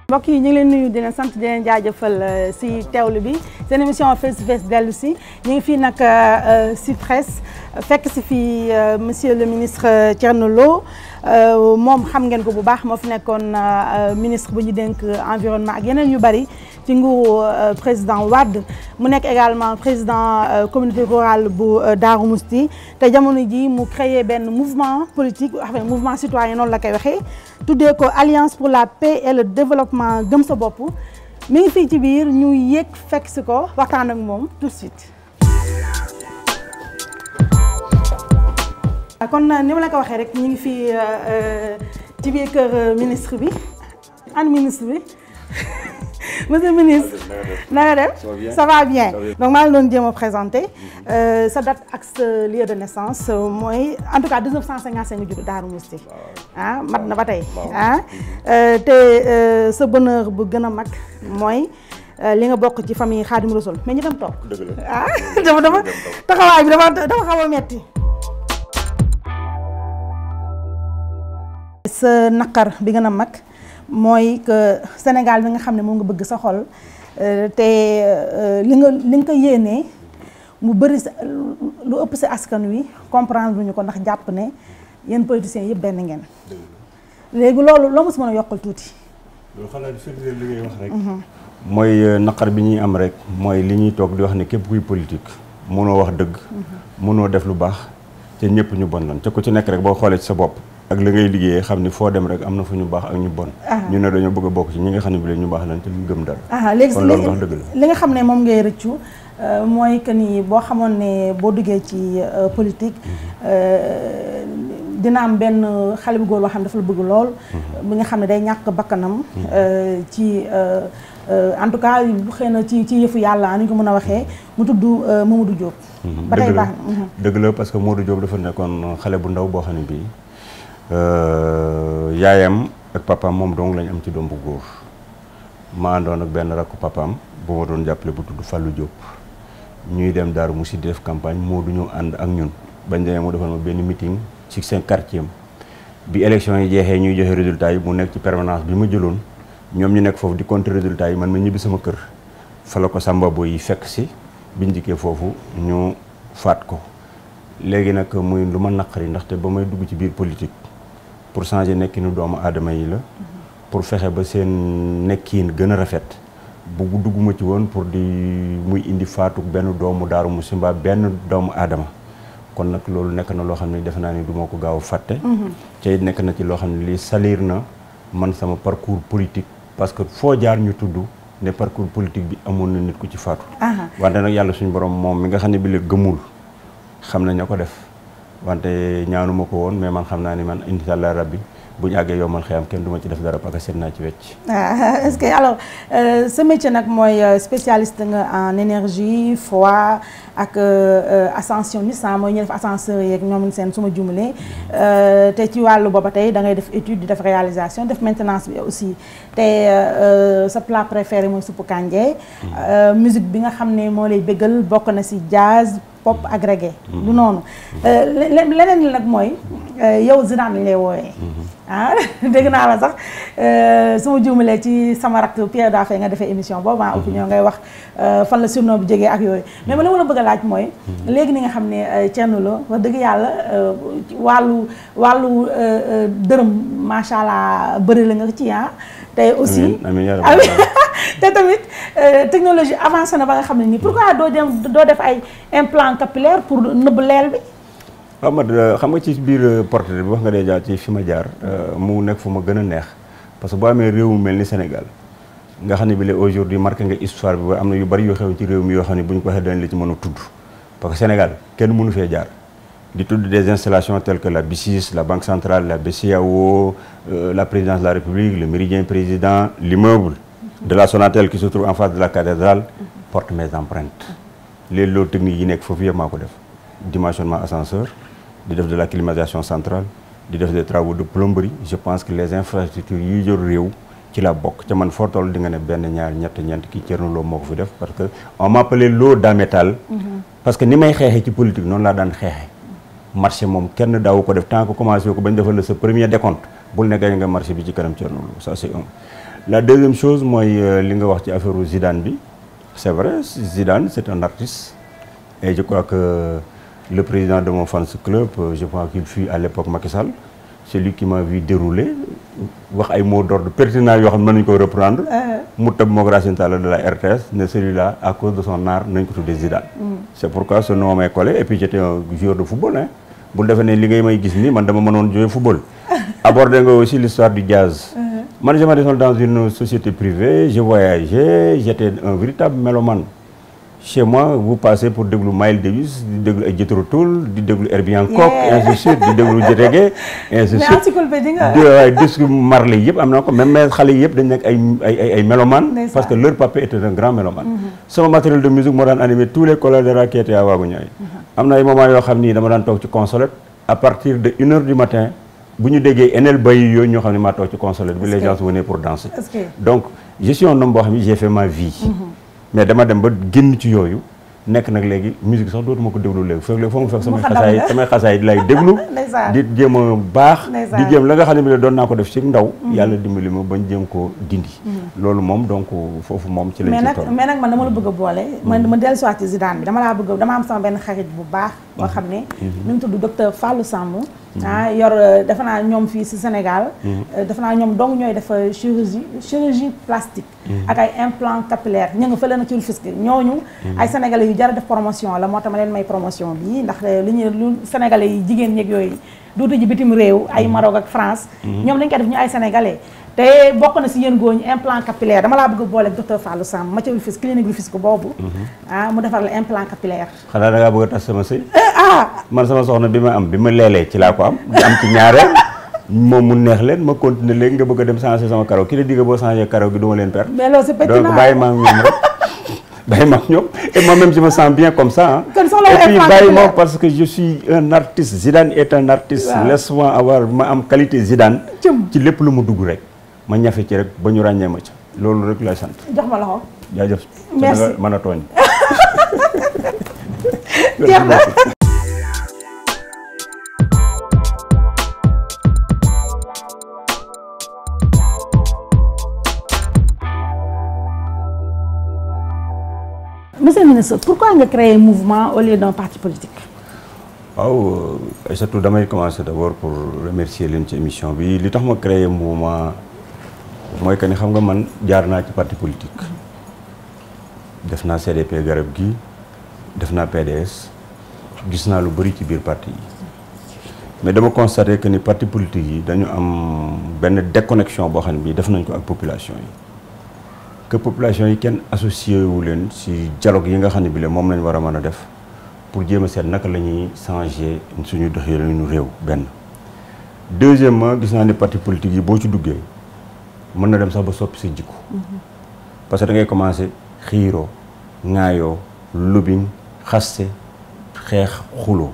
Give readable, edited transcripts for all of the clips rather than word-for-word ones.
mbokk yi ñu ngi leen nuyu di leen sant di leen jaajëfal si teewlu bi seen émission Face to Face dellu si ñu ngi fii nag si presse fekk si fii monsieur le ministre Thierno Lo moom xam ngeen ko bu baax moo fi nekkoon ministre bu ñu dénk environnement ak yeneen yu bari ci nguuru président Wade mu nekk également président communauté rurale bu Darou Mouhty te jamono ji mu créé benn mouvement politique enfin mouvement citoyen noonu la koy waxee tuddee ko Alliance pour la paix et le développement gëm sa bopp mi ngi fii ci biir ñu yéeg fekk si ko waxtaan ak moom tout de suite. kon ni ma la ko waxee rek ñu ngi fii ci biir kër ministre bi an ministre bi monsieur le ministre na nga def ça va bien donc maa ngi doon jéem a présenté sa date ak sa lieu de naissance mooy en tout cas 1955 nga judd Darou Mouhty ah mat na ba tey ah te sa bonheur bu gën a mag mooy li nga bokk ci famille Khadim Rassoul mais ñu dem toog ah dafa taxawaay bi dafa xaw a metti sa naqar bi gën a mag mooy que Sénégal bi nga xam ne moom nga bëgg sa xol te li nga ko yéenee mu bëri lu ëpp si askan wi comprendre luñu ko ndax jàpp ne yéen politiciens yëpp benn ngeen léegi loolu loo mos mën a yokkal tuuti. loolu xanaa di firndeel li ngay wax rek. mooy naqar bi ñuy am rek mooy li ñuy toog di wax ne képp kuy politique mënoo wax dëgg. mënoo def lu baax te ñëpp ñu bon lan te ku ci nekk rek boo xoolee ci sa bopp. ak li ngay liggéeyee xam ni foo dem rek am na fu ñu baax ak ñu bon. ñu ne dañoo bëgg a bokk ci ñi nga xam ne bi ñu baax lañ te ñu gëm dara. léegi kon loolu wax dëgg la. li nga xam ne moom ngay rëccu mooy que ni boo xamoon ne boo duggee ci politique dina am benn xale bu góor boo xam ne dafa la bëgg lool. bi nga xam ne day ñàkk bakkanam. ci en tout cas xëy na ci yëfu yàlla ni ñu ko mën a waxee mu tudd Mamadou Diop. ba tey baax dëgg la parce que Mamadou Diop dafa nekkoon xale bu ndaw boo xam ne bii. yaayam ak papaam moom dong lañ am ci doom bu góor ma àndoon ak benn rakku papaam bu ma doon jàppale bu tudd Fallou Diop ñuy dem Darou Mouhty di def campagne moo du ñu ànd ak ñun bañ demee mu defal ma benn meeting ci seen quartier bi élection yi jeexee ñuy joxe résultats yi mu nekk ci permanence bi ma jëloon ñoom ñu nekk foofu di compter résultats yi man ma ñibbi sama kër fa la ko Samba Boy yi fekk si biñ dikkee foofu ñu faat ko léegi nag muy lu ma naqari ndaxte ba may dugg ci biir politique pour changer nekkinu doomu aadama yi la pour fexe ba seen nekkiin gën a rafet bu dugguma ci woon pour di muy indi faatu benn doomu Darou Mouhty mbaa benn doomu aadama kon nag loolu nekk na loo xam ne defe naa ni du ma ko gaaw a fàtte te it nekk na ci loo xam ne lii salir na man sama parcours politique parce que foo jaar ñu tudd ne parcours politique bi amoon na nit ku ci faatu wante nag yàlla suñu borom moom mi nga xam ne bi la gëmul xam na ña ko def wante ñaanuma ko woon mais man xam naa ni man incha allah rabbi bu ñu àggee yombal xëyam kenn du ma ci def dara parce que seet naa ci wecc. est-ce que alors ce métier nag mooy spécialiste nga en énergie froid ak ascensionniste mooy ñu def ascenseur yeeg ñoom seen su ma jumalee te ci wàllu booba tey da ngay def étude di def réalisation def maintenance bi aussi te sa plat préféré mooy suppu kànja musique bi nga xam ne moo lay bëggal bokk na si jazz. pop ak reggae du noonu leneen li nag mooy yow Zidane lañ lay wooyee dégg naa la sax sama juumalee ci sama rakk Pierre Daffé nga defee émission boobu opinion ngay wax fan la surnom bi jógee ak yooyu mais ma li ma la bëgg a laaj mooy léegi ni nga xam ne Thierno Lo wax dëgg yàlla wàllu dërëm macha allah bëri la nga ci tey aussi te tamit technologie avancée na ba nga xam ne nii pourquoi doo def ay implant capillaire pour nëbb leel bi. Ahmad xam nga ci biir portrait bi wax nga déjà ci fi ma jaar mu nekk fu ma gën a neex parce que boo amee réew mu mel ni Sénégal nga xam ne bi la aujourd'hui marqué nga histoire bi ba am na yu bari yoo xew ci réew mi yoo xam ne bu ñu ko waxee dañ la ci mën a tudd parce que Sénégal kenn mënu fee jaar di tudd des installations telles que la BICIS la Banque centrale la BCEAO la présidence de la République le Méridien président l'immeuble de la Sonatel qui se trouve en face de la cathédrale porte mes empreintes les lots techniques yi nekk foofu yëpp maa ko def dimensionnement ascenseur di def de la climatisation centrale di def des travaux de plomberie je pense que les infrastructures yi jor réew ci la bokk ca man foo toll di nga ne benn ñaar ñett ñeent kii Thierno Lo moo ko fi def parce que on m'appelait l'eau dans métal parce que ni may xeexee ci politique noonu laa daan xeexee marché moom kenn daawu ko def tant que commencé ko bañ defal la sa premier décompte bul ne gañ nga marché bi ci kanam Thierno Lo ça c'est un La deuxième chose mooy li nga wax ci affaire Zidane bi c'est vrai Zidane c'est un artiste et je crois que le président de mon fans club je pense qu'il fut à l'époque Macky Sall c'est lui qui m'a vu dérouler wax ay mots d'ordre pertinents yoo xam ne mën nañu ko reprendre mu tëb moog Racine Talla de la RTS ne celui-là à cause de son art nañ ko tuddee Zidane c'est pourquoi ce nom m'est collé et puis j'étais un joueur de football hein bu defee ne li ngay may gis nii man dama mënoon jouer football aborder nga aussi l'histoire du jazz man je m'étais dans une société privée je voyageais j'étais un véritable mélomane chez moi vous passez pour déglu Miles Davis di déglu ay Jethro Tull di déglu Herbie Hancock ainsi de suite di déglu reggae ainsi de suite encyclopédie nga waaye disque Marley yëpp am na ko même mais xale yëpp dañ nekk ay mélomane parce que leur papa était un grand mélomane sama matériel de musique moo daan animé tous les collaborateurs qui étaient à Waagu Ñaay am na ay moments yoo xam ni dama daan toog ci consolette à partir de 1h du matin bu ñu déggee Enel Bayi yooyu ñoo xam ne maa toog ci consolette bi les gens venaient pour danser donc je suis un homme boo xam ne j'ai fait ma vie mais dama dem ba génn ci yooyu nekk nag léegi musique sax dootuma ko déglu léegi fekk léegi foo mu fekk samay xasaay di lay déglu di jéem a baax di jéem la nga xam ne bi doon naa ko def ci ndaw yàlla dimbali ma bañ jéem koo dindi loolu moom donc foofu moom ci lañ ci toll mais nag man dama la bëgg a boole man ma dellu siwaat ci Zidane bi dama am sama benn xarit bu baax boo xam ne ñu ngi tudd docteur Fallou Samb yor dafa naa ñoom fii ci Sénégal dafa naa ñoom dong ñooy def chirurgie plastique ak ay implant capillaire ña nga fële na ci Rufisque ñooñu ay sénégalais yu jar a def promotion la moo tax ma leen may promotion bi ndax lu sénégalais yi jigéen ñeeg yooyu duutu ji bitim réew ay Maroc ak France ñoom dañ koy def ñu ay sénégalais te bokk na si yéen góor ñi implant capillaire dama laa bëgg a boole docteur Fallou Samb ma ca Rufisque clinique Rufisque boobu mu defar la implant capillaire xanaa da ngaa bëgg a tas sama sëy man sama soxna bi ma leelee ci laa ko am di am ci ñaareel moom mu neex leen ma continuer léegi nga bëgg a dem changer sama karaw ki la digga boo changer karaw gi du ma leen perdre mais loolu c'est pertinent donc bàyyi ma ak ñoom rek bàyyi ma ak ñoom et moi-même je me sens bien comme ça et puis bàyyi ma parce que je suis un artiste Zidane est un artiste laisse-moi avoir ma am qualité Zidane ci lépp lu mu dugg rek ma ñafe ci rek ba ñu ràññee ma ca loolu rek lay sant jox ma loxo jaajëf merci mën a tooñ jeex na Monsieur le ministre, pourquoi nga créé un mouvement au lieu d'un parti politique? waaw surtout damay commencer d'abord pour remercier leen ci émission bi li tax ma créé mouvement mooy que ni xam nga man jaar naa ci parti politique def naa CDP garab gi def naa PDS gis naa lu bari ci biir parti yi mais dama constaté que ni parti politique yi dañu am benn déconnexion boo xam ne bii def nañ ko ak population yi que population yi kenn associé wu leen ci dialogue yi nga xam ne bi la moom lañ war a mën a def pour jéem a seet naka la ñuy changer suñu doxalinu réew benn. deuxièmement gis naa ne parti politique yi boo ci duggee mën na dem sax ba soppi sa jikko parce que da ngay commencer xiiroo ŋaayoo lobbying xaste xeex xuloo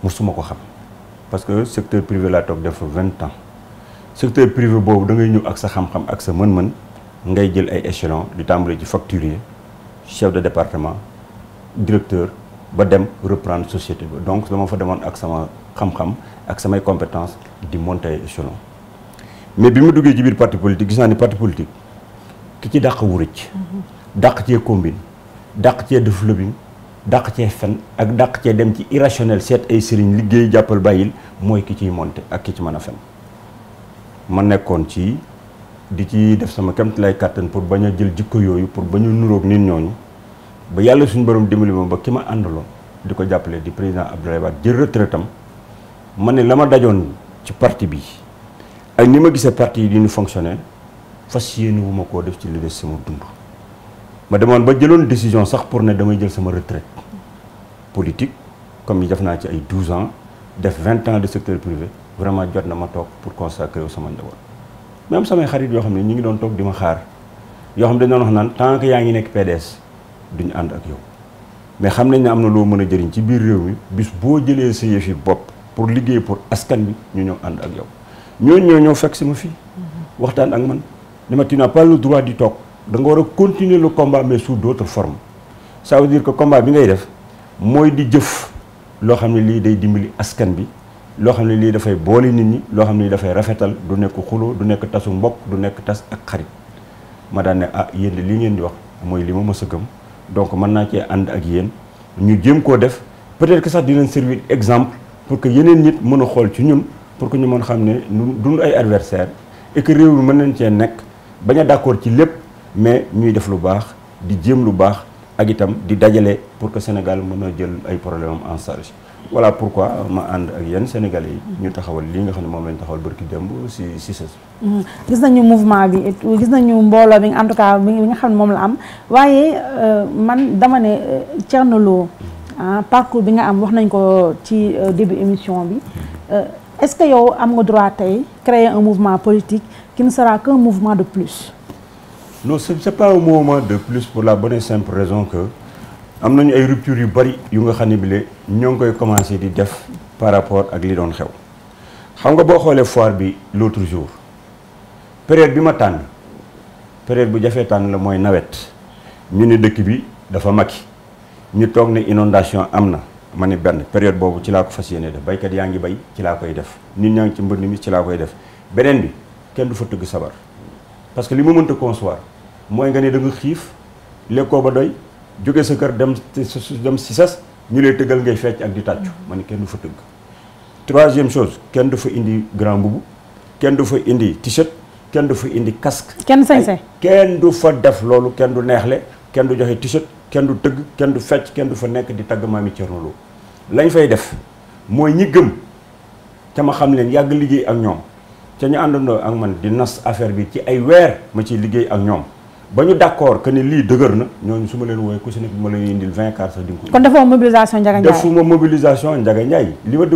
musuma ko xam parce que secteur privé laa toog def 20 ans secteur privé boobu da ngay ñëw ak sa xam-xam ak sa mën-mën ngay jël ay échelon di tàmbali ci facturier chef de département directeur ba dem reprendre société ba donc dama fa demoon ak sama xam-xam ak samay compétences di monter ay échelon mais bi ma duggee ci biir parti politique gis naa ni parti politique ki ci dàq wurëcc dàq cee combine dàq cee def lobbying dàq cee fen ak dàq cee dem ci irrationnel seet ay sëriñ liggéey jàppal bàyyil mooy ki ciy monter ak ki ci mën a fen ma nekkoon ci di ci def sama kemt lay kàttan pour bañ a jël jikko yooyu pour bañ a nuróog nit ñooñu ba yàlla suñu borom dimbali ma ba ki ma àndaloon di ko jàppale di président Abdoulaye Wade jël retraitam ma ne la ma dajoon ci parti bi ak ni ma gisee parti yi di ñu fonctionner fas yéene wu ma koo def ci li des sama dund ma demoon ba jëloon décision sax pour ne damay jël sama retraite politique comme yi def naa ci ay 12 ans def 20 ans de secteur privé vraiment jot na ma toog pour consacrer sama njaboot même samay xarit yoo xam ne ñu ngi doon toog di ma xaar yoo xam ne dañ doon wax naan tant que yaa ngi nekk PDS duñu ànd ak yow mais xam nañ ne am na loo mën a jëriñ ci biir réew mi bis boo jëlee sa yëfi bopp pour liggéey pour askan bi ñu ñëw ànd ak yow ñooñu ñoo fekk si ma fii waxtaan ak man ne ma tu n'as pas le droit di toog da nga war a continuer le combat mais sous d'autres formes ça veut dire que combat bi ngay def mooy di jëf loo xam ne lii day dimbali askan bi loo xam ne lii dafay boole nit ñi loo xam ne lii dafay rafetal du nekk xulo du nekk tasu mbokk du nekk tas ak xarit ma daan ne yéen de lii ngeen di wax mooy li ma mës a gëm donc mën naa cee ànd ak yéen ñu jéem koo def peut-être que sax dinañ servir exemple pour que yeneen nit mën a xool ci ñun pour que ñu mën xam ne ñun duñu ay adversaire et que réew mi mën nañ cee nekk bañ a d'accord ci lépp mais ñuy def lu baax di jéem lu baax ak itam di dajale pour que Sénégal mën a jël ay problème am en charge voilà pourquoi ma ànd ak yenn Sénégalais yi ñu taxawal lii nga xam ne moom lañ taxawal barki démb si CICES. gis nañu mouvement bi gis nañu mbooloo bi en tout cas bi nga xam ne moom la am waaye man dama ne Thierno Lo parcours bi nga am wax nañ ko ci début émission bi est-ce que yow am nga droit tey créer un mouvement politique qui ne sera qu'un mouvement de plus? Non, c'est pas un mouvement de plus pour la bonne et simple raison que am nañu ay ruptures yu bari yu nga xam ne bile ñoo ngi koy commencer di def par rapport ak li doon xew xam nga boo xoolee foire bi l'autre jour période bi ma tànn période bu jafee tànn la mooy nawet ñu ne dëkk bi dafa makki ñu toog ne inondation am na ma ne benn période boobu ci laa ko fas yéene def baykat yaa ngi bay ci laa koy def nit ñaa ngi ci mbënd mi ci laa koy def beneen bi kenn du fa tëgg sabar parce que li ma mënta concevoir mooy nga ne da nga xiif lekkoo ba doy jóge sa kër dem si sas ñu lay tëggal ngay fecc ak di tàccu ma ne kenn du fa tëgg. Troisième chose kenn du fa indi grand boubou kenn du fa indi t-shirt kenn du fa indi casque. kenn sañse kenn du fa def loolu kenn du neexle kenn du joxe t-shirt kenn du tëgg kenn du fecc kenn du fa nekk di tagg Maami Thierno Lo lañ fay def mooy ñi gëm ca ma xam leen yàgg liggéey ak ñoom ca ñu àndandoo ak man di nas affaire bi ci ay weer ma ciy liggéey ak ñoom. ba ñu d'accord que ni lii dëgër na ñooñu su ma leen wooyee ku si nekk ma leen indil 20 cartes sax di nga ko. kon defoo mobilisation Ndiaga Ndiaye defuma mobilisation Ndiaga Ndiaye li ma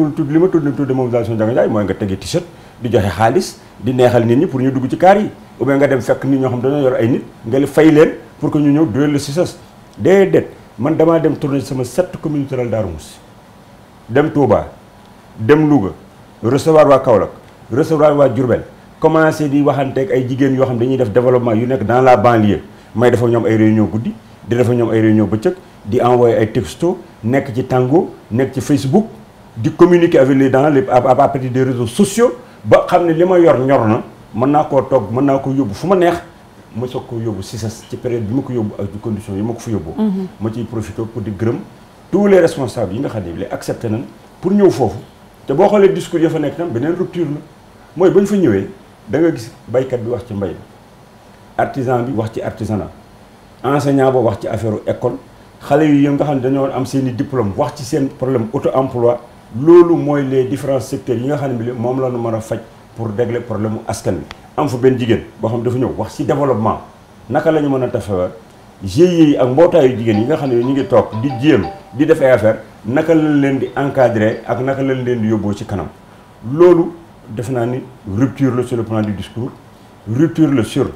tudd mobilisation Ndiaga Ndiaye mooy nga tegi t-shirt di joxe xaalis di neexal nit ñi pour ñu dugg ci kaar yi ou bien nga dem fekk nit ñoo xam dañoo yor ay nit nga fay leen pour que ñu ñëw duel le CICES déedéet man damaa dem tourner sama 7 communes rurales Darou Moussi dem Touba dem Louga recevoir waa Kaolack recevoir waa Diourbel commencé di waxanteeg ay jigéen yoo xam dañuy def développement yu nekk dans la banlieue may dafa ñoom ay réunion guddi di dafa ñoom ay réunion bëccëg di envoyer ay texto nekk ci Tango nekk ci Facebook di communiquer avec les gens à partir des réseaux sociaux ba xam ne li ma yor ñor na mën naa koo toog mën naa ko yóbbu fu ma neex ma soog ko yóbbu CICES ci période bi ma ko yóbbu ak conditions yi ma ko fa yóbbu ma ciy profité pour di gërëm tous les responsables yi nga xam ne accepté nañ pour ñëw foofu te boo xoolee discours ya fa nekk tam beneen rupture la mooy ba ñu fa ñëwee da nga gis baykat bi wax ci mbay artisan bi wax ci artisanat enseignant ba wax ci affaire école xale yu nga xam ne dañoo am seen i diplôme wax ci seen problème auto emploi loolu mooy les différents secteurs yi nga xam ne bi moom la ñu mën a faj pour régler problème mu askan wi. am fa benn jigéen boo xam dafa ñëw wax ci développement naka la ñu mën a taxawal GIE yi ak mbootaayu jigéen yi nga xam ne ñu ngi toog di jéem di def ay affaire naka lañ leen di encadrer ak naka lañ leen di yóbboo ci kanam loolu. def naa ni rupture la sur le plan du discours rupture la sur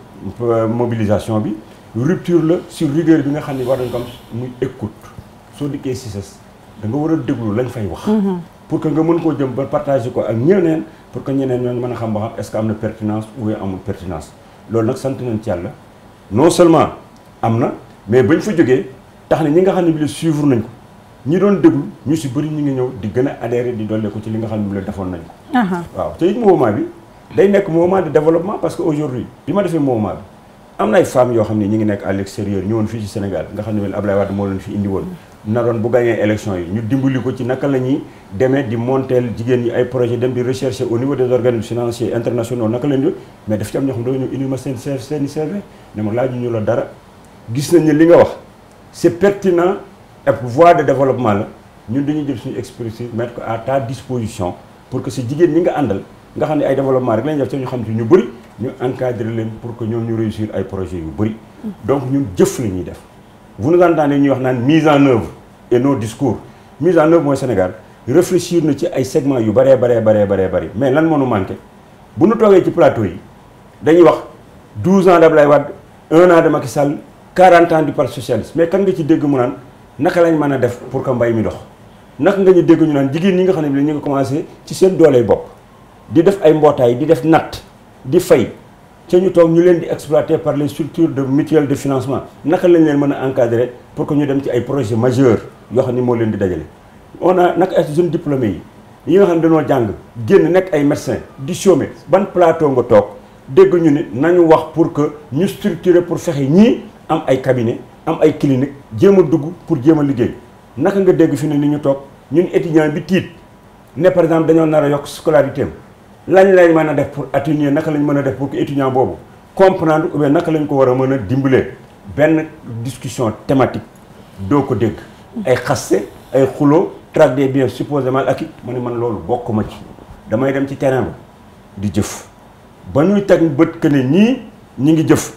mobilisation bi rupture la sur rigueur bi nga xam ne war nañ ko am muy écoute soo dikkee CICES da nga war a déglu lañ fay wax pour que nga mën koo jëm ba partager ko ak ñeneen pour que ñeneen ñooñu mën a xam ba xam est-ce que am na pertinence ou amul pertinence loolu nag sant nañ ci yàlla non seulement am na mais bañ fa jógee tax na ñi nga xam ne bi suivre nañ ko ñi doon déglu ñu si bëri ñu ngi ñëw di gën a adhérer di dolli ko ci li nga xam ne bi la defoon nañ ko waaw te it mouvement bi day nekk mouvement de développement parce que aujourd'hui bi ma defee mouvement bi am na ay femmes yoo xam ne ñi ngi nekk à l'extérieur ñëwoon fii ci Sénégal nga xam ne Ablaye Wade moo leen fi indi woon naroon bu gagné élection yi ñu dimbali ko ci naka la ñuy demee di monteel jigéen ñi ay projet dem di rechercher au niveau des organismes financiers internationaux naka leen di mais daf ci am ñoo xam ne dañoo ñëw indi ma seen CV ne ma laaju ñu la dara gis nañ ne li nga wax c'est pertinent et voie de développement la ñun dañuy jël suñu expertise mettre ko à ta disposition pour que si jigéen ñi nga àndal nga xam ne ay développement rek lañ def te ñu xam ci ñu bëri ñu encadrer leen pour que ñoom ñu réussir ay projets yu bëri donc ñun jëf la ñuy def vous nous entendez ñuy wax naan mise en œuvre et nos discours mise en œuvre mooy Sénégal réfléchir na ci ay segments yu bëree bëri mais lan moo nu manqué bu nu toogee ci plateau yi dañuy wax 12 ans d'Ablaye Wade 1 an de Macky Sall 40 ans du parti socialiste mais kan nga ci dégg mu naan naka lañ mën a def pour que mbay mi dox naka nga ñu dégg ñu naan jigéen ñi nga xam ne bi ñu ngi commencé ci seen dooley bopp di def ay mbootaay di def natt di fay ca ñu toog ñu leen di exploiter par les structures de mutuelle de financement naka lañ leen mën a encadrer pour que ñu dem ci ay projets majeurs yoo xam ne moo leen di dajale on a naka ay jeunes diplômés yi yi nga xam ne dañoo jàng génn nekk ay médecins di chômer ban plateau nga toog dégg ñu ne nañu wax pour que ñu structurer pour fexe ñii am ay cabinet am ay clinique jéem a dugg pour jéem a liggéey naka nga dégg fi ne ni ñu toog ñun étudiant bi tiit ne par exemple dañoo nar a yokk scolarité am lañ mën a def pour atténuer naka lañ mën a def pour que étudiant boobu comprendre ou bien naka lañ ko war a mën a dimbalee benn discussion thématique doo ko dégg ay xaste ay xuloo traque des biens supposément acquis ma ne man loolu bokkuma ci damay dem ci terrain ba di jëf ba ñuy teg bët que ne ñii ñi ngi jëf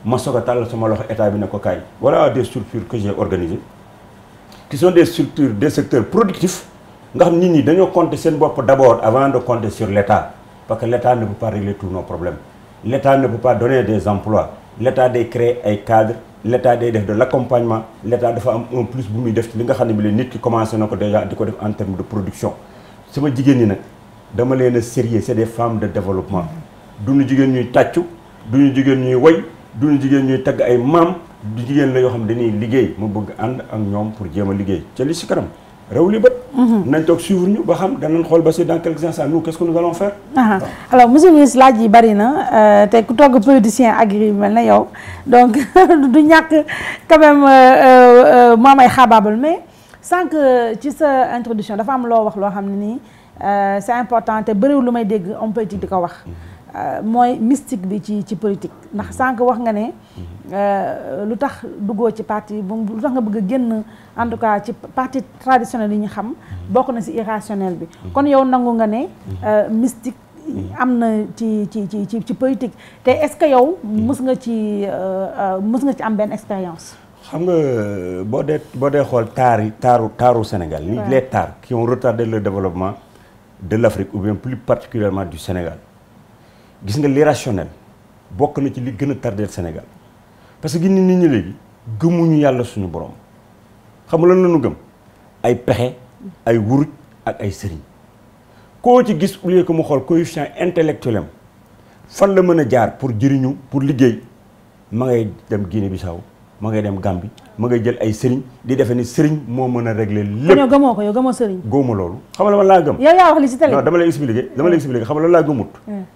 ma soog a tàllal sama loxo état bi ne ko kaay voilà des structures que j'ai organisées qui sont des structures des secteurs productifs nga xam nit ñi dañoo compter seen bopp d'abord avant de compter sur l'état parce que l'état ne peut pas régler tous nos problèmes l'état ne peut pas donner des emplois l'état day créer ay cadres l'état day def de l'accompagnement l'état dafa am un plus bu muy def ci li nga xam ne bi la nit ki commencé na ko déjà di ko def en termes de production sama jigéen ñi nag dama leen a sérieux c'est des femmes de développement duñu jigéen ñuy tàccu duñu jigéen ñuy woy duñu jigéen ñuy tagg ay maam du jigéen la yoo xam ne dañuy liggéey mu bëgg ànd ak ñoom pour jéem a liggéey ca li si kanam réew li bët nañ toog suivre ñu ba xam danañ xool ba si dans quelques instants nous qu'est-ce que nous allons faire alors monsieur le ministre laaj yi bari na te ku togg politicien agri mel na yow donc du ñàkk quand même mu am ay xaabaabal mais sànq ci sa introduction dafa am loo wax loo xam ne nii c'est important te bëriwul lu may dégg homme politique di ko wax mooy mystique bi ci politique ndax sànq wax nga ne lu tax duggoo ci parti lu tax nga bëgg a génn en tout cas ci parti traditionnel yi ñu xam bokk na ci irrationnel bi kon yow nangu nga ne mystique am na ci politique te est-ce que yow mës nga ci am benn expérience xam nga boo dee xool taaru Sénégal les tares qui ont retardé le développement de l'Afrique ou bien plus particulièrement du Sénégal gis nga l'irrationnel bokk na ci li gën a tardé Sénégal parce que nit ñi léegi gëmuñu yàlla suñu borom xam nga lan la ñu gëm ay pexe ay wuruj ak ay sëriñ koo ci gis au lieu que mu xool coefficient intellectuel am fan la mën a jaar pour jëriñu pour liggéey ma ngay dem Guinée-Bissau ma ngay dem Gambie ma ngay jël ay sëriñ di defe ni sëriñ moo mën a régler lépp. yow gëmoo ko yow gëmoo sëriñ. góoma loolu xam nga la man laa gëm. yow yaa wax li ci télé. non dama lay expliquer xam nga lan laa gëmut.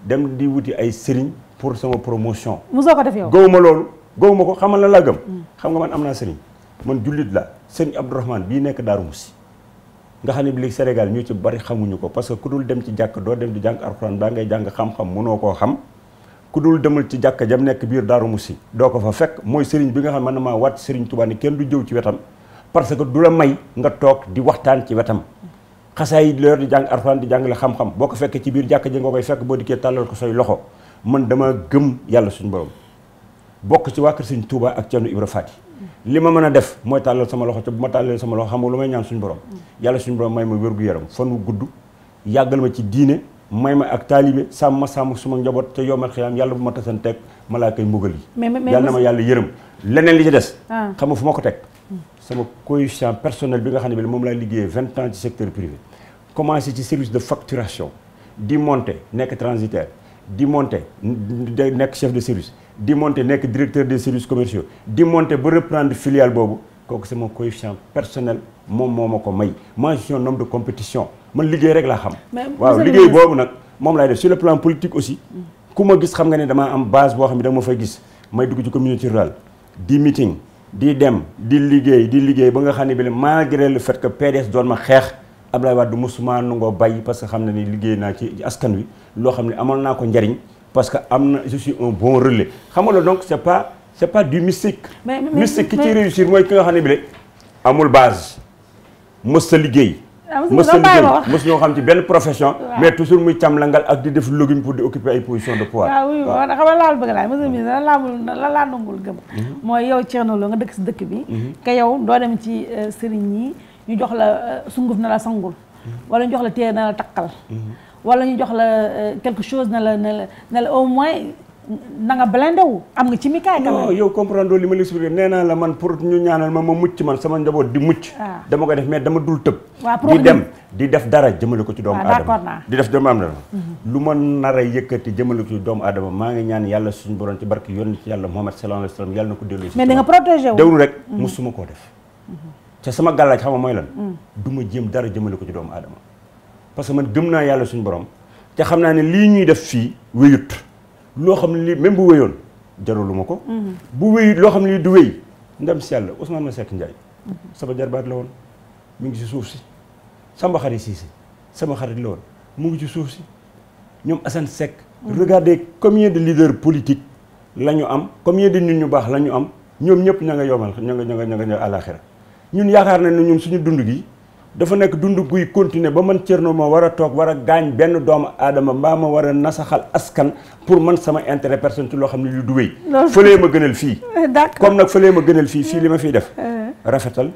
dem di wuti ay sëriñ pour sama promotion. mosoo ko def yow. gëwuma loolu gëwuma ko xam nga lan laa gëm. xam nga man am naa sëriñ man jullit la sëriñ Abdourahmane bii nekk Daaru Musi nga xam ne bi léegi Sénégal ñu ci bari xamuñu ko parce que ku dul dem ci jàkk doo dem di jàng alxuraan baa ngay jàng xam-xam mënoo koo xam ku dul demal ci jàkka jam nekk biir Daaru Musi doo ko fa fekk mooy sëriñ bi nga xam ne man na maa wàcc sëriñ Tuubaa ni kenn du jëw ci wetam parce que du la may nga toog di waxtaan ci wetam xasaay yi leer di jàng alxuraan di jàngale xam-xam boo ko fekkee ci biir jàkka ja nga koy fekk boo dikkee tàllal ko say loxo man dama gëm yàlla suñu borom bokk ci waa kër sëriñ Tuubaa ak Cerno Ibra Faati li ma mën a def mooy tàllal sama loxo te bu ma tàllalee sama loxo xam nga lu may ñaan suñu borom yàlla suñu borom may ma wér-gu-yaram fan wu gudd yàggal ma ci diine may ma ak taalibe sàmm suma njaboot te yomal xiyaam yàlla bu ma tasanteeg malaaka yi mbugal yi yàlla na ma yàlla yërëm leneen li ci des xam nga fu ma ko teg sama coefficient personnel bi nga xam ne bi moom laa liggéeyee 20 ans ci secteur privé commencé ci service de facturation di monter nekk transitaire di monter nekk chef de service di monter nekk directeur des services commerciaux di monter ba reprendre filiale boobu kooku c'est mon coefficient personnel moom moo ma ko may moi je suis un homme de compétition man liggéey rek laa xam waaw liggéey boobu nag moom laay def sur le plan politique aussi ku ma gis xam nga ne damaa am base boo xam ne da nga ma fay gis may dugg ci communauté rurale di meeting di dem di liggéey ba nga xam ne bi malgré le fait que PDS doon ma xeex Abdoulaye Wade musuma nangoo bàyyi parce que xam na ni liggéey naa ci askan wi loo xam ne amal naa ko njariñ parce que am na je suis un bon relais xam nga loolu donc c'est pas du mystique mystique ki ci réussir mooy ki nga xam ne bi le amul base mës sa liggéey mës ñoo xam ci benn profession mais toujours muy càmlangal ak di def login pour di occuper ay position de pouvoir waaw oui xam nga laal bëgg laaj monsieur le ministre la laa nangul gëm mooy yow Thierno Lo nga dëkk si dëkk bi que yow doo dem ci sëriñ yi ñu jox la sunguf na la sangul wala ñu jox la téere na la takkal wala ñu jox la quelque chose na la au moins na nga blindé wu am nga ci mi kaay non yow comprendre li ma l'expliqué nee naa la man pour ñu ñaanal ma mucc man sama njaboot di mucc dama koy def mais dama dul tëb di dem di def dara jëmale ko ci doomu aadama di def doomu aadama lu ma nar a yëkkati jëmale ko ci doomu aadama maa ngi ñaan yàlla suñu borom ci barke yónni ci yàlla Muhammad sallallahu alayhi wa sallam yàlla na ko delloo si mais da nga protégé wu déglu rek musuma koo def te sama gàllaaj xam nga mooy lan du ma jéem dara jëmale ko ci doomu aadama parce que man gëm naa yàlla suñu borom te xam naa ne lii ñuy def fii wéyut loo xam ne lii même bu wéyoon jaralu ma ko. bu wéyut loo xam ne lii du wéy ndem si yàlla Ousmane Masseck Ndiaye sama jarbaat la woon mu ngi ci suuf si. Samba Khary Cissé sama xarit la woon mu ngi ci suuf si ñoom Assane Seck. regardez combien de leaders politiques la ñu am combien de nit ñu baax la ñu am ñoom ñëpp ña nga yomal ña nga àlaxira ñun yaakaar nañ ne ñun suñu dund gi dafa nekk dund guy continuer ba man Thierno ma war a toog war a gaañ benn doomu aadama mbaa ma war a nasaxal askan pour man sama intérêt personnel ci loo xam ne lu du wéy. fëlee ma gënal fii. d'accord comme nag fëlee ma gënal fii li ma fiy def. rafetal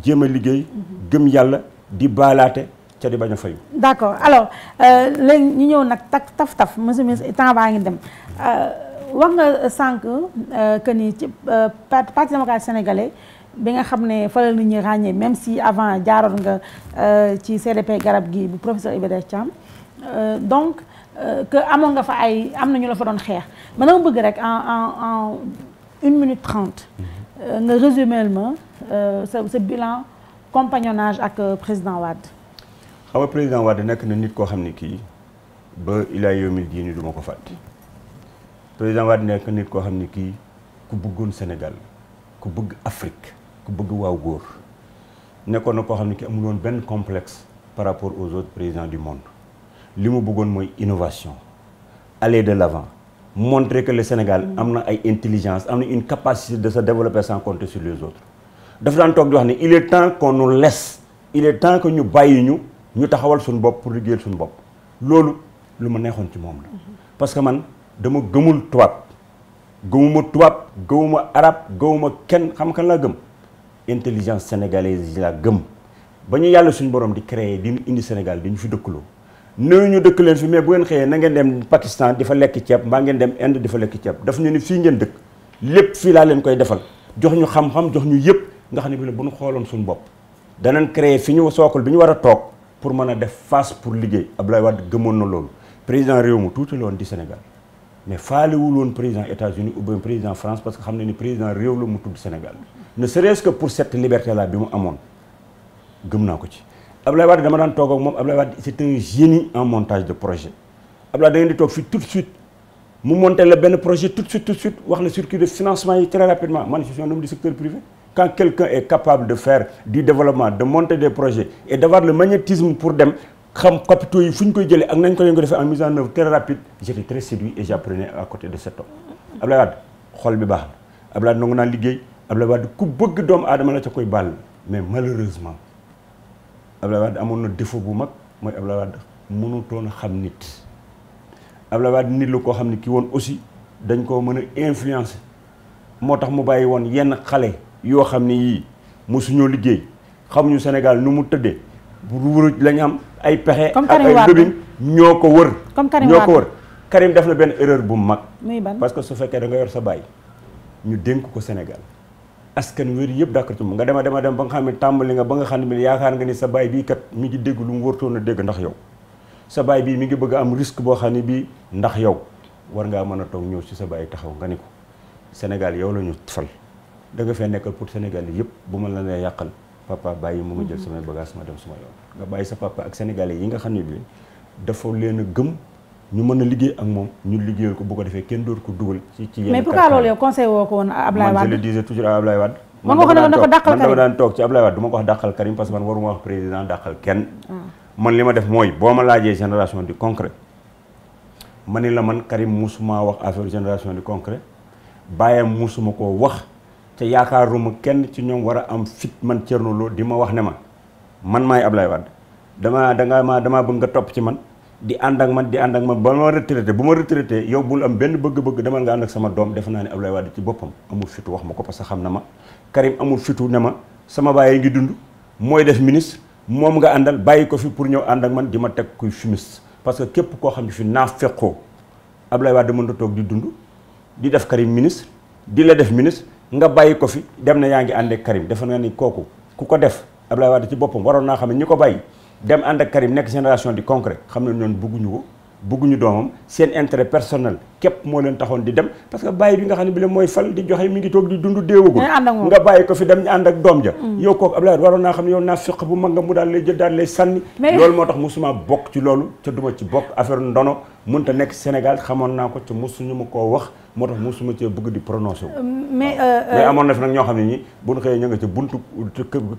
jéem a liggéey gëm yàlla. di baalaate ca di bañ a fayu. d'accord alors léegi ñu ñëw nag taf monsieur le ministre temps baa ngi dem wax nga sànq que ni ci parti démocratique sénégalais bi nga xam ne fa la nit ñi ràññee même si avant jaaroon nga ci CDP garab gi bu professeur Iba Der Thiam donc que amoon nga fa am na ñu la fa doon xeex man dama bëgg rek en 1 minute 30 nga résumé ma sa bilan. compagnonnage ak président Wade. xam nga président Wade nekk na nit koo xam ne kii ba ilaa yawmil diini du ma ko fàtte président Wade nekk nit koo xam ne kii ku bëggoon Sénégal ku bëgg Afrique ku bëgg waaw góor nekkoon na koo xam ne kii amul woon benn complexe par rapport aux autres présidents du monde li mu bëggoon mooy innovation aller de l'avant montrer que le Sénégal am na ay intelligence am na une capacité de se développer sans compter sur les autres. dafa daan toog di wax ne il est temps qu'on nous laisse il est temps que ñu bàyyi ñu taxawal suñu bopp pour liggéeyal suñu bopp loolu lu ma neexoon ci moom la parce que man dama gëmul tubaab gëmuma arab gëmuma kenn xam kan laa gëm intelligence sénégalaise yi laa gëm ba ñu yàlla suñu borom di créer di ñu indi Sénégal di ñu fi dëkkaloo néew ñu dëkk leen fi mais bu ngeen xëyee na ngeen dem Pakistan di fa lekk ceeb mbaa ngeen dem Inde di fa lekk ceeb daf ñu ni fii ngeen dëkk lépp fii laa leen koy defal jox ñu xam-xam jox ñu yëpp nga xam ne bi la bu ñu xooloon suñu bopp danañ créer fi ñu sookul bi ñu war a toog pour mën a def face pour liggéey Abdoulaye Wade gëmoon na loolu président réew mu tuuti la woon di Sénégal mais faalewul woon président États-Unis ou bien président France parce que xam ne ni président réew la mu tudd Sénégal ne serait-ce que pour cette liberté là bi mu amoon gëm naa ko ci Abdoulaye Wade dama daan toog ak moom Abdoulaye Wade c'est un génie en montage de projet Abdoulaye da ngeen di toog fii tout de suite mu monter la benn projet tout de suite wax la circuit de financement yi très rapidement man je suis un homme du secteur privé. Quand quelqu'un est capable de faire du développement de monter des projets et d'avoir le magnétisme pour dem xam capitaux yi fu ñu koy jëlee ak nañ ko leen ko defee en mise en œuvre très rapide j'étais très séduit et j'apprenais à côté de cet homme. Abdoulaye Wade xol bi baax na Abdoulaye Wade nangu naa liggéey Abdoulaye Wade ku bëgg doomu aadama la ca koy baal mais malheureusement Abdoulaye Wade amoon na défaut bu mag mooy Abdoulaye Wade mënutoon a xam nit Abdoulaye Wade nit la koo xam ne kii woon aussi dañ koo mën a influencer moo tax mu bàyyi woon yenn xale. yoo xam ne yii mosuñoo liggéey xamuñu Sénégal nu mu tëddee bu wuruj lañ am ay pexe ak ay lobbying ñoo ko wër Karim def na benn erreur bu mag parce que su fekkee da nga yor sa baay ñu dénk ko Sénégal askan wér yëpp d'accord ci moom nga dem ba nga xam ne tàmbali nga ba nga xam ne yaakaar nga ni sa baay bii kat mi ngi dégg lu mu wërtoon a dégg ndax yow sa baay bii mi ngi bëgg a am risque boo xam ne bii ndax yow war ngaa mën a toog ñëw ci sa baay taxaw nga ni ko Sénégal yow la ñu fal da nga fee nekkal pour Sénégal yi yëpp bu ma la nee yàqal papa bàyyi mu nga jël samay bagage ma dem suma yoon nga bàyyi sa papa ak sénégalais yi nga xam ne bii dafa leen a gëm ñu mën a liggéey ak moom ñu liggéeyal ko bu ko defee kenn dootu ko dugal ci yenn mais pourquoi loolu yow conseil woo ko woon Ablaye Wade man je le disais toujours à Ablaye Wade man dama daan toog ci Ablaye Wade du ma ko wax dàqal Karim parce que man waruma wax président dàqal kenn man li ma def mooy boo ma laajee génération du concret ma ni la man Karim musuma wax affaire génération du concret bàyyam musuma koo wax te yaakaaruma kenn ci ñoom war a am fit man Thierno Lo di ma wax ne ma man maay Ablaye Wade damaa bëgg nga topp ci man di ànd ak man ba ma retraité bu ma retraité yow bul am benn bëgg-bëgg demal nga ànd ak sama doom defe naa ne Ablaye Wade ci boppam amul fitu wax ma ko parce que xam na ma Karim amul fitu ne ma sama baay ngi dund mooy def ministre moom nga àndal bàyyi ko fi pour ñëw ànd ak man di ma teg kuy fumiste parce que képp koo xam ne fi naa fekkoo Ablaye Wade mën na toog di dund di def Karim ministre di la def ministre nga bàyyi ko fi dem na yaa ngi ànd ak Karim defe naa ni kooku ku ko def Ablaye Wade ci boppam waroon naa xam ne ñi ko bàyyi dem ànd ak Karim nekk génération du concret xam ne ñoon bëgguñu ko bëgguñu doomam seen intérêt personnel képp moo leen taxoon di dem parce que bàyyi bi nga xam ne bi la mooy fal di joxe mi ngi toog di dund déewagul nga bàyyi ko fi dem ñu ànd ak doom ja yow kooku Abdoulaye waroon naa xam ne yow naa fiq bu mag nga mu daal lay jël daal lay sànni loolu moo tax musuma bokk ci loolu te duma ci bokk affaire ndono mënta nekk Sénégal xamoon naa ko te musuñu ma koo wax moo tax musuma cee bëgg di prononcé wu mais amoon na fi nag ñoo xam ne ñi bu ñu xëyee ña nga ca buntu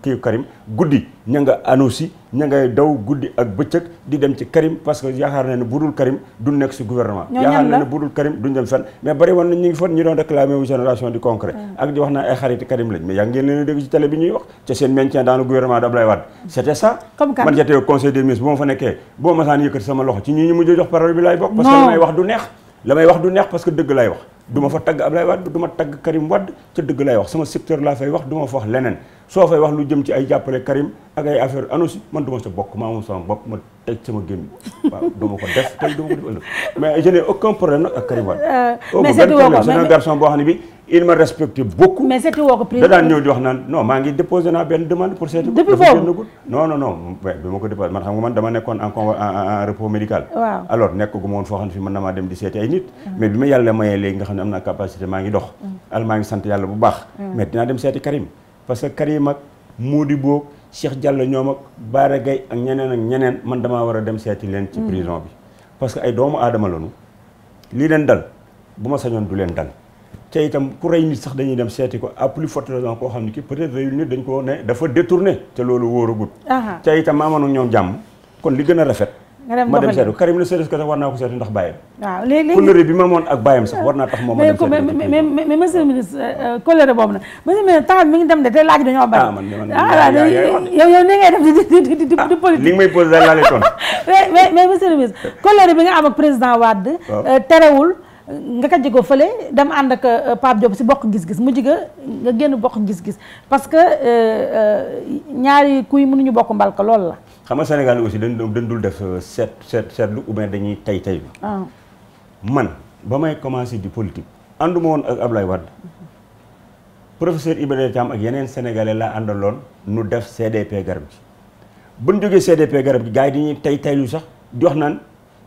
kii Karim guddi ña nga annonce ña ngay daw guddi ak bëccëg di dem ci Karim parce que yaakaar na ne budul Karim du nekk si gouvernement yaakaar na ne budul Karim duñ dem fenn mais bari woon na ñu ngi fa ñu doon réclamé wu génération du concret ak di wax naa ay xariti Karim lañ mais yaa ngeen leen a dégg ci télé bi ñuy wax ca seen maintien dans le gouvernement d'Abdoulaye Wade c'était ça man j'étais au conseil des ministres bu ma fa nekkee boo ma saan yëkkati sama loxo ci ñi ñu mujj jox parole bi laay bokk parce que la may wax du neex la may wax du neex parce que dëgg lay wax du ma fa tagg Abdoulaye Wade du ma tagg Karim Wade ca dëgg lay wax sama secteur laa fay wax du ma fa wax leneen soo fay wax lu jëm ci ay jàppale Karim ak ay affaire annonce man du ma sa bokk maa moom sama bopp ma teg sama gémmi waaw du ma ko def tey du ma ko def ëllëg mais je n'ai aucun problème nag ak Karim Wade mais c'est un garçon boo xam ne bi il me respecte beaucoup mais seeti woo ko président da daan ñëw di wax naan non maa ngi déposé naa benn demande pour seeti depuis boobu non bi ma ko déposé man xam nga man dama nekkoon en repos médical alors nekk gu ma woon foo xam ne fi mën na maa dem di seeti ay nit mais bi ma yàlla mayee léegi nga xam ne am naa capacité maa ngi dox maa ngi sant yàlla bu baax mais dinaa dem seeti Karim parce que Karim ak Modibo Cheikh Diallo ñoom ak Bara Gaye ak ñeneen man damaa war a dem seeti leen ci prison bi parce que ay doomu aadama lañu lii leen dal bu ma sañoon du leen dal te itam ku rey nit sax dañuy dem seeti ko à plus forte raison koo xam ne ki peut-être reyul nit dañ ko ne dafa détourné te loolu wóoragut te itam ma amoon ak ñoom jàmm kon li gën a rafet ma dem seeti Karim la seeti ko sax war naa ko seeti ndax bàyyam waaw léegi colère bi ma amoon ak bàyyam sax war naa tax moom ma dem seeti mais monsieur le ministre colère boobu nag monsieur le ministre temps mi ngi dem de te laaj dañoo bari yow ni ngay def di politique li nga may posé daal laa lay tontu mais monsieur le ministre colère bi nga am ak président Wade terewul nga kajji ko fële dem ànd ak Pape Diop si bokk gis-gis mujj nga génn bokk gis-gis parce que ñaari kuy mënuñu bokk mbalka loolu la xam nga Sénégal aussi dañ dul def seetlu ou bien dañuy tay man ba may commencé di politique ànduma woon ak Ablaye Wade professeur Iba Der Thiam ak yeneen sénégalais laa àndaloon nu def CDP garab gi bu ñu jógee CDP garab gi gars yi dañuy taylu sax di wax naan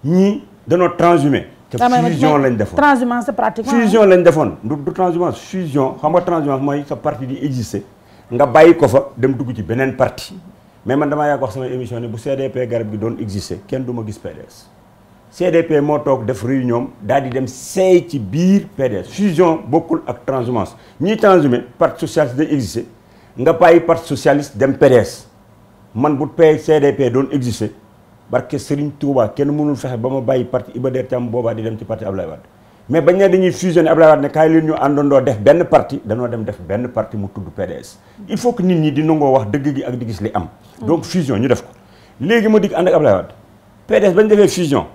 ñii danoo transhumé te fusion lañ defoon transhumance c'est pratiquement fusion lañ defoon du transhumance fusion xam nga transhumance mooy sa parti di exister nga bàyyi ko fa dem dugg ci beneen parti mais man damaa yàgg wax sama émission ne bu CDP garab gi doon exister kenn du ma gis PDS CDP moo toog def réunion daal di dem seey ci biir PDS fusion bokkul ak transhumance ñii transhumé parti socialiste day exister nga bàyyi parti socialiste dem PDS man bu CDP doon exister barke Serigne Touba kenn mënul fexe ba ma bàyyi parti Iba Der Thiam boobaa di dem ci parti Ablaye Wade mais bañ ne dañuy fusionné Ablaye Wade ne kaay leen ñu àndandoo def benn parti danoo dem def benn parti mu tudd PDS il faut que nit ñi di nangoo wax dëgg gi ak di gis li am donc fusion ñu def ko léegi ma digg ànd ak Ablaye Wade PDS bañ defee fusion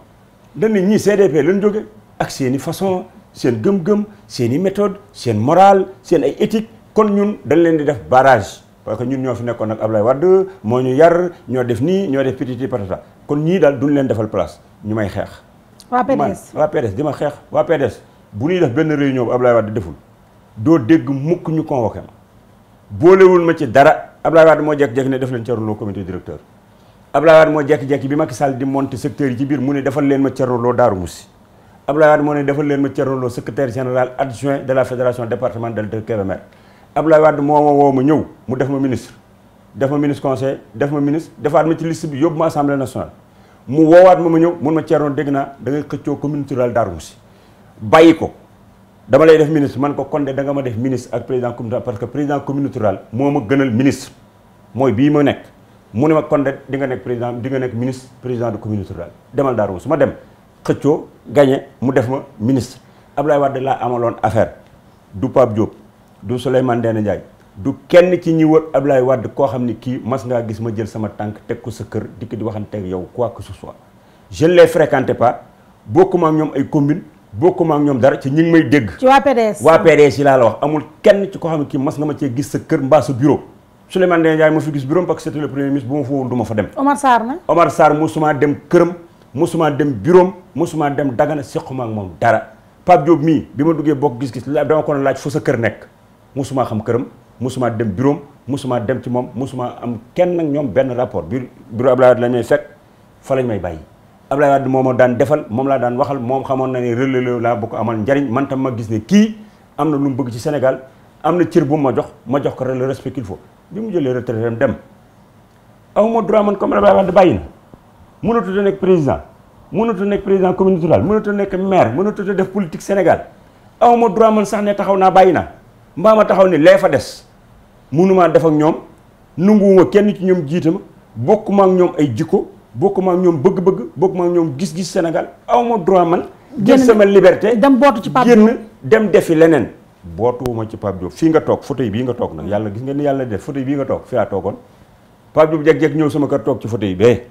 dañ ne ñii CDP lañ jóge ak seen i façon seen gëm-gëm seen i méthode seen morale seen ay éthique kon ñun dañ leen di def barrage parce que ñun ñoo fi nekkoon ak Ablaye Wade moo ñu yar ñoo def nii ñoo def petiti patata kon ñii daal duñ leen defal place ñu may xeex waa PDS di ma xeex waa PDS bu ñuy def benn réunion bu Ablaye Wade deful doo dégg mukk ñu convoqué ma boolewul ma ci dara Ablaye Wade moo jekk-jekk ne def leen Thierno Lo comité directeur Ablaye Wade moo jekki-jekki bi Macky Sall di monter secteur yi ci biir mu ne defal leen ma Thierno Lo Darou Moussi Ablaye Wade moo ne defal leen ma Thierno Lo secrétaire général adjoint de la fédération départementale de Kébémer Ablaye Wade moo ma woo ma ñëw mu def ma ministre conseil def ma ministre defaat ma ci liste bi yóbbu ma assemblée nationale mu woowaat ma ñëw mun ma Thierno dégg naa da ngay xëccoo commune rurale Darou Moussi bàyyi ko dama lay def ministre man ko kon de da nga ma def ministre ak président communauté parce que président communauté rurale moo ma gënal ministre mooy bii ma nekk mu ne ma kon de di nga nekk président di nga nekk ministre président de communauté rurale demal Darou Moussi ma dem xëccoo gagné mu def ma ministre Ablaye Wade laa amaloon affaire du Pape Diop du Souleymane Ndéné Ndiaye du kenn ci ñi wër Ablaye Wade koo xam ni kii mas ngaa gis ma jël sama tànk teg ko sa kër dikk di waxante ak yow quoi que ce soit je ne les fréquentais pas bokkuma ak ñoom ay commune bokkuma ak ñoom dara ci ñi ngi may dégg ci waa PDS yi laa la wax amul kenn ci koo xam ne kii mas nga ma cee gis sa kër mbaa sa bureau Souleymane Ndéné Ndiaye ma fi gis bureau parce que c'était le premier ministre bu ma fa woon du ma fa dem Omar Sarr mosuma dem këram mosuma dem bureau mosuma dem Dagana sequma ak moom dara Pape Diop mii bi ma duggee bokk gis-gis dama ko laaj fu sa kër nekk mosuma xam këram mosuma dem bureau mosuma dem ci moom mosuma am kenn ak ñoom benn rapport bureau Abdoulaye Wade lañ may fekk fa lañ may bàyyi Abdoulaye Wade moo ma daan defal moom laa daan waxal moom xamoon na ne relais laa bu ko amal njariñ man tam ma gis ne kii am na lu mu bëgg ci Sénégal am na cër bu ma jox ko le respect qu'il faut bi mu jëlee retraite dem awma droit man comme Abdoulaye Wade bàyyi na mënatut a nekk président mënatut a nekk président communauté rurale mënatut a nekk maire mënatut a def politique Sénégal awma droit man sax ne taxaw naa bàyyi naa mbaa ma taxaw ne lee fa des mënumaa def ak ñoom nanguwuma kenn ci ñoom jiite ma bokkuma ak ñoom ay jikko bokkuma ak ñoom bëgg-bëgg bokkuma ak ñoom gis-gis Sénégal awma droit man jël sama liberté dem bootu ci Pape Diop génn dem defi leneen bootuwuma ci Pape Diop fii nga toog fauteuil bii nga toog nag yàlla gis nga ni yàlla def fauteuil bii nga toog fi laa toogoon Pape Diop jeg-jeg ñëw sama kër toog ci fauteuil bee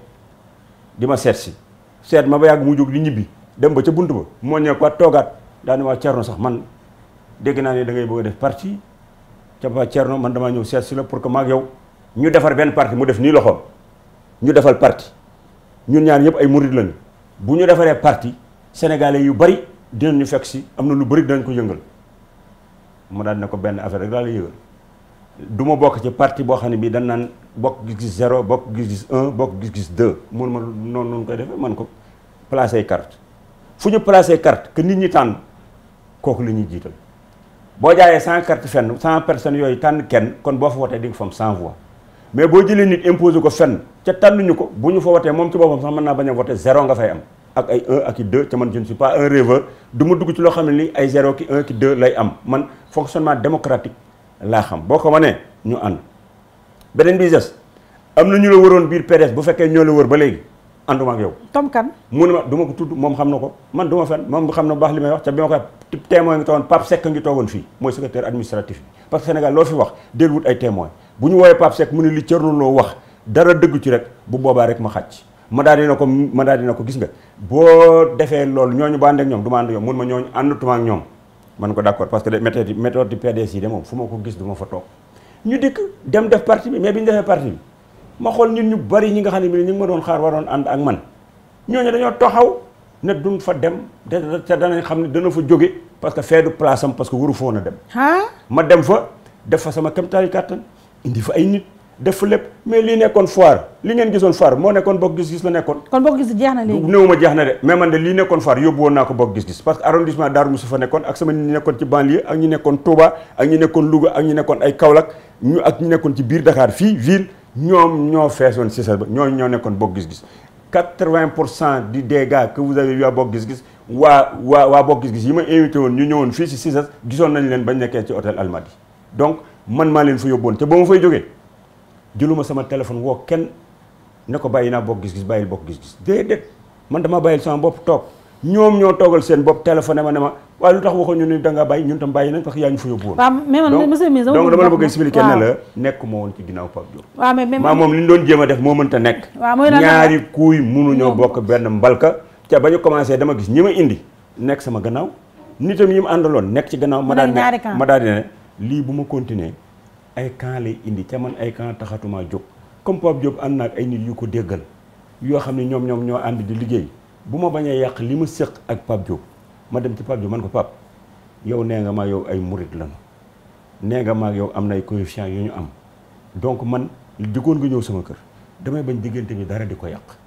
di ma seet ma ba yàgg mu jóg di ñibbi dem ba ca bunt ba moo ñëw ko toogaat daal ni waa Thierno sax man dégg naa ne da ngay bëgg a def parti ca ba Thierno man damaa ñëw seet si la pour que maag yow ñu defar benn parti mu def nii loxoom ñu defal parti ñun ñaar ñëpp ay murid lañu bu ñu defaree parti sénégalais yu bari dinañu fekk si am na lu bari dinañ ko yëngal ma daal ne ko benn affaire rek daal la yëngal du ma bokk ci parti boo xam ne bii dañ naan bokk gis-gis 0 bokk gis-gis 1 bokk gis-gis 2 mun ma noonu koy defee man ko placé carte fu ñu placé carte que nit ñi tànn kooku la ñuy jiital boo jaayee 100 carte fenn 100 personnes yooyu tànn kenn kon boo fa wotee di nga fa am 100 voix mais boo jëlee nit imposé ko fenn ca tànnuñu ko bu ñu fa wotee moom ci boppam sax mën naa bañ a voté 0 nga fay am ak ay 1 ak i 2 ca man je ne suis pas un rêveur du ma dugg ci loo xam ne ni ay 0 ki 1 ki 2 lay am man fonctionnement démocratique laa xam boo ko wanee ñu ànd beneen bi des am na ñu la waroon biir PDS bu fekkee ñoo la wër ba léegi ànduma ak yow. Tom kan mu ne ma du ma ko tudd moom xam na ko man du ma fen moom xam na bu baax li may wax ca bi ma koy témoin ngi toogoon Pape Seck ngi toogoon fii mooy secrétaire administratif bi parce que Sénégal loo fi wax del wut ay témoin bu ñu woowee Pape Seck mu ne li Thierno Lo wax dara dëgg ci rek bu boobaa rek ma xàcc ma daal dina ko gis nga boo defee loolu ñooñu ba ànd ak ñoom du ma ànd ak ñoom mun ma ñooñu àndatuma ak ñoom man ko d'accord parce que méthode du PDS yi de moom fu ma ko gis du ma fa toog ñu dikk dem def parti bi mais bi ñu defee parti bi ma xool nit ñu bari ñi nga xam ne bi ñu ngi ma doon xaar waroon ànd ak man ñooñu dañoo taxaw ne duñ fa dem te danañ xam ne dana fa jóge parce que fee du place am parce que waru foon a dem ma dem fa def fa sama kéemtalaay kàttan indi fa ay nit def fa lépp mais lii nekkoon foire li ngeen gisoon foire moo nekkoon bokk gis-gis la nekkoon kon bokk gis jeex na léegi néew ma jeex na de mais man de lii nekkoon foire yóbbu woon naa ko bokk gis-gis parce que arrondissement Darou Moussa fa nekkoon ak sama nit ñi nekkoon ci banlieue ak ñi nekkoon Touba ak ñi nekkoon Louga ak ñi nekkoon ay Kaolack ak ñi nekkoon ci biir Dakar fii ville ñoom ñoo feesoon si sa ba ñoo nekkoon bokk gis-gis 80% du dégâts que vous avez vu à bokk gis-gis waa bokk gis-gis yi ma invité woon ñu ñëwoon fii si Cissas gisoon nañ leen bañ nekkee ci hôtel Almadi donc man maa leen fa yóbboon te ba ma fay jógee jëluma sama téléphone woo kenn ne ko bàyyi naa bokk gis-gis bàyyil bokk gis-gis déedéet man dama bàyyil sama bopp toog ñoom ñoo toogal seen bopp téléphone ma ne ma waaye lu tax waxoon ñu ne da ngaa bàyyi ñun tam bàyyi nañ parce que yaa ñu fa yóbbu woon donc dama la bëgg expliquer ne la nekkuma woon ci ginnaaw Pape Diop maa moom li ñu doon jéem a def moo mënta nekk ñaari kuuy mënuñoo bokk benn mbalka ca ba ñu commencé dama gis ñi ma indi nekk sama gannaaw nitam yi mu àndaloon nekk ci gannaaw ma daal di ne lii bu ma continuer ay camp lay indi ca man ay camp taxatuma jóg comme Pape Diop ànd na ak ay nit yu ko déggal yoo xam ne ñoom ñoo ànd di liggéey bu ma bañee yàq li ma séq ak Pape Diop ma dem ci Pape Diop man ko Pape yow nee nga maa yow ay murit lañu nee nga maa yow am na ay coefficient yu ñu am donc man diggoon nga ñëw sama kër damay bañ diggante bi dara di ko yàq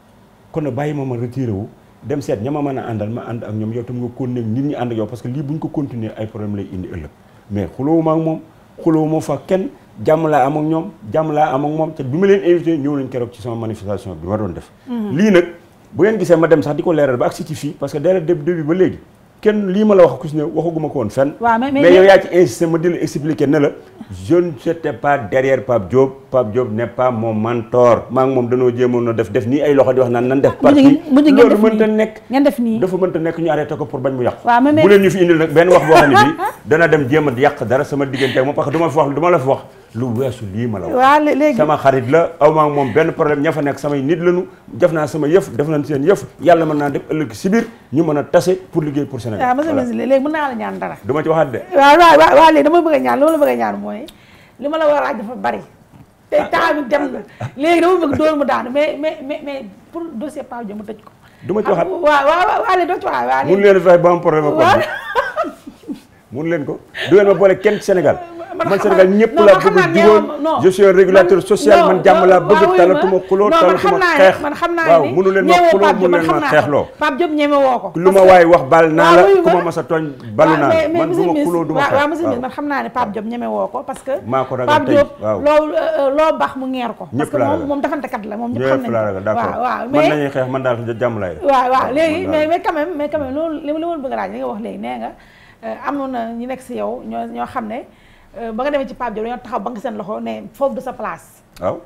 kon nag bàyyi ma retiré wu dem seet ña ma mën a àndal ma ànd ak ñoom yow tam nga continuer nit ñi ànd ak yow parce que lii buñ ko continuer ay problème lay indi ëllëg mais xulóowuma ak moom xulóowuma fa kenn jàmm laa am ak ñoom jàmm laa am ak moom te bi ma leen invité ñëw nañ keroog ci sama manifestation bi ma doon def lii nag bu ngeen gisee ma dem sax di ko leeral ba ak si fii parce que dès le début ba léegi kenn lii ma la wax ku si ne waxaguma ko woon fenn mais yow yaa ci insisté ma di la expliquer ne la je n'étais pas derrière Pape Diop n'est pas mon mentor maa ngi moom dañoo jéemoon a def nii ay loxo di wax naan nan def parti loolu mënta nekk dafa mënta nekk ñu arrêté ko pour bañ mu yàq bu leen ñu fi indil nag benn wax boo xam ne bii dana dem jéem a yàq dara sama diggante ak moom parce que duma la fi wax lu weesu lii ma la wax sama xarit la aw maa moom benn problème ña fa nekk samay nit lañu def naa sama yëf def nañ seen yëf yàlla mën naa def ëllëg si biir ñu mën a tase pour liggéey pour Sénégal waaw monsieur léegi mën naa la ñaan dara du ma ci waxaat de waaw léegi dama bëgg a ñaan loolu la bëgg a ñaan mooy li ma la war a laaj dafa bari te temps bi dem na léegi dama bëgg dóor mu daanu mais pour dossier Pape Diop mu tëj ko du ma ci waxaat waaw léegi doo ci waxaat mun leen fexe ba am problème ak mun leen ko du ngeen ma boole kenn ci Sénégal man Sénégal ñëpp laa bëgg a jubóol je suis un régulateur social man jàmm laa bëgg talatuma xuloo talatuma xeex waaw mënu leen ma xuloo mënu leen ma xeexloo Pape Diop ñeme woo ko lu ma waay wax bal naa la ku ma mas a tooñ balu naa la man du ma xuloo du ma xeex waaw monsieur man xam naa ne Pape Diop ñeme woo ko parce que maa ko ragal Pape tey Diop waaw loo baax mu ngeer ko parce que moom defantekat la moom ñëpp xam nañ laa ragal d'accord waaw man nañuy xeex man daal jàmm laay waaw léegi mais quand même loolu li ma bëgg a laaj li nga wax léegi nee nga amoon na ñu nekk si yow ñoo xam ne ba nga demee ci Pape Diop dañoo taxaw ba nga seen loxo ne foofu de sa place waaw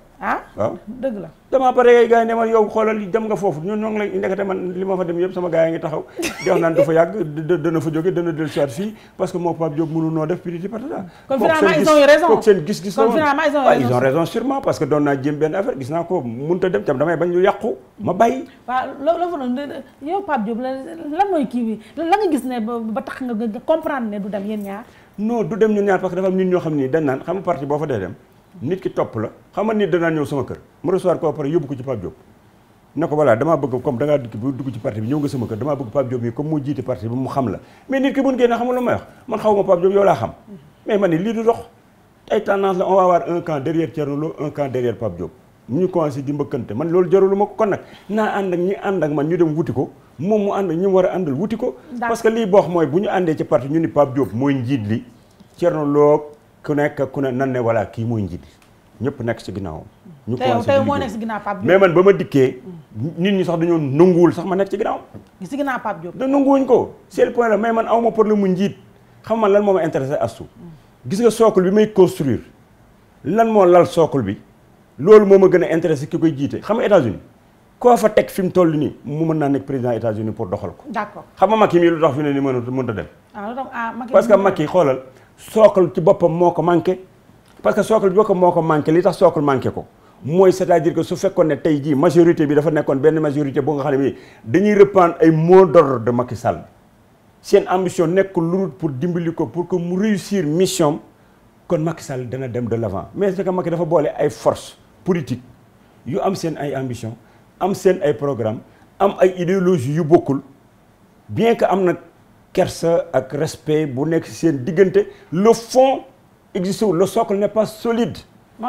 waaw dëgg la damaa pare gars yi ne ma yow xoolal dem nga foofu ñun ñoo ngi lay ndekete man li ma fa dem yëpp sama gars yi ngi taxaw di wax naan du fa yàgg dana fa jóge dana dellu siwaat fii parce que moo Pape Diop mënu noo def pititi patata kon finalement ils ont eu raison kooku seen gis-gis la kon finalement ils ont raison sûrement parce que doon naa jéem benn affaire gis naa ko mënut a dem tam damay bañ ñu yàqu ma bàyyi waaw loo fa noonu yow Pape Diop lan mooy kii bi lan nga gis ne ba tax nga comprendre ne du dem yéen ñaar non du dem ñun ñaar parce que dafa am nit ñoo xam ni dañ naan xam nga parti boo fa dee dem nit ki topp la xam nga nit danaa ñëw sama kër mu recevoir ko pare yóbbu ko ci Pape Diop ne ko voilà damaa bëgg comme da ngaa dugg ci parti bi ñëw nga sama kër damaa bëgg Pape Diop mi comme moo jiite parti bi mu xam la mais nit ki buñ génne xamul la may wax man xaw ma Pape Diop yow laa xam mais man ni lii du dox ay tendance la on va avoir un camp derrière Thierno Lo un camp derrière Pape Diop ñu commencé di mbëkkante man loolu jarulu ma ko kon nag naa ànd ak ñi ànd ak man ñu dem wuti ko moom mu ànd ak ñi mu war a àndal wuti ko parce que lii boox mooy bu ñu àndee ci parti ñu ni Pape Diop mooy njiit li Thierno Lo ku nekk ku ne nan ne voilà kii mooy njiit ñëpp nekk ci ginnaawam ñu commencé tey moo nekk ci ginnaaw Pape Diop mais man ba ma dikkee nit ñi sax dañoo nanguwul sax ma nekk ci ginnaawam ci ginnaaw Pape Diop da nanguwuñ ko c'est le point là mais man aw ma problème mu njiit xam man lan moo ma intéressé astu gis nga socle bi may construire lan moo lal socle bi loolu moo ma gën a intéressé ki koy jiite xam nga États-Unis koo fa teg fi mu toll nii mu mën naa nekk président États-Unis pour doxal ko d'accord xam nga Macky mii lu tax fi ne ni mënut a dem parce que Macky xoolal socle ci boppam moo ko manqué parce que socle bi boppam moo ko manqué li tax socle manqué ko mooy c'est-à-dire que su fekkoon ne tey jii majorité bi dafa nekkoon benn majorité bu nga xam ne bii dañuy reprendre ay mots d'ordre de Macky Sall seen ambition nekkul lu dul pour dimbali ko pour que mu réussir mission kon Macky Sall dana dem de l'avant mais c'est que Macky dafa boole ay force politique yu am seen ay ambition am seen ay programme am ay idéologie yu bokkul bien que am na kersa ak respect bu nekk seen diggante le fond existe le socle n'est pas solide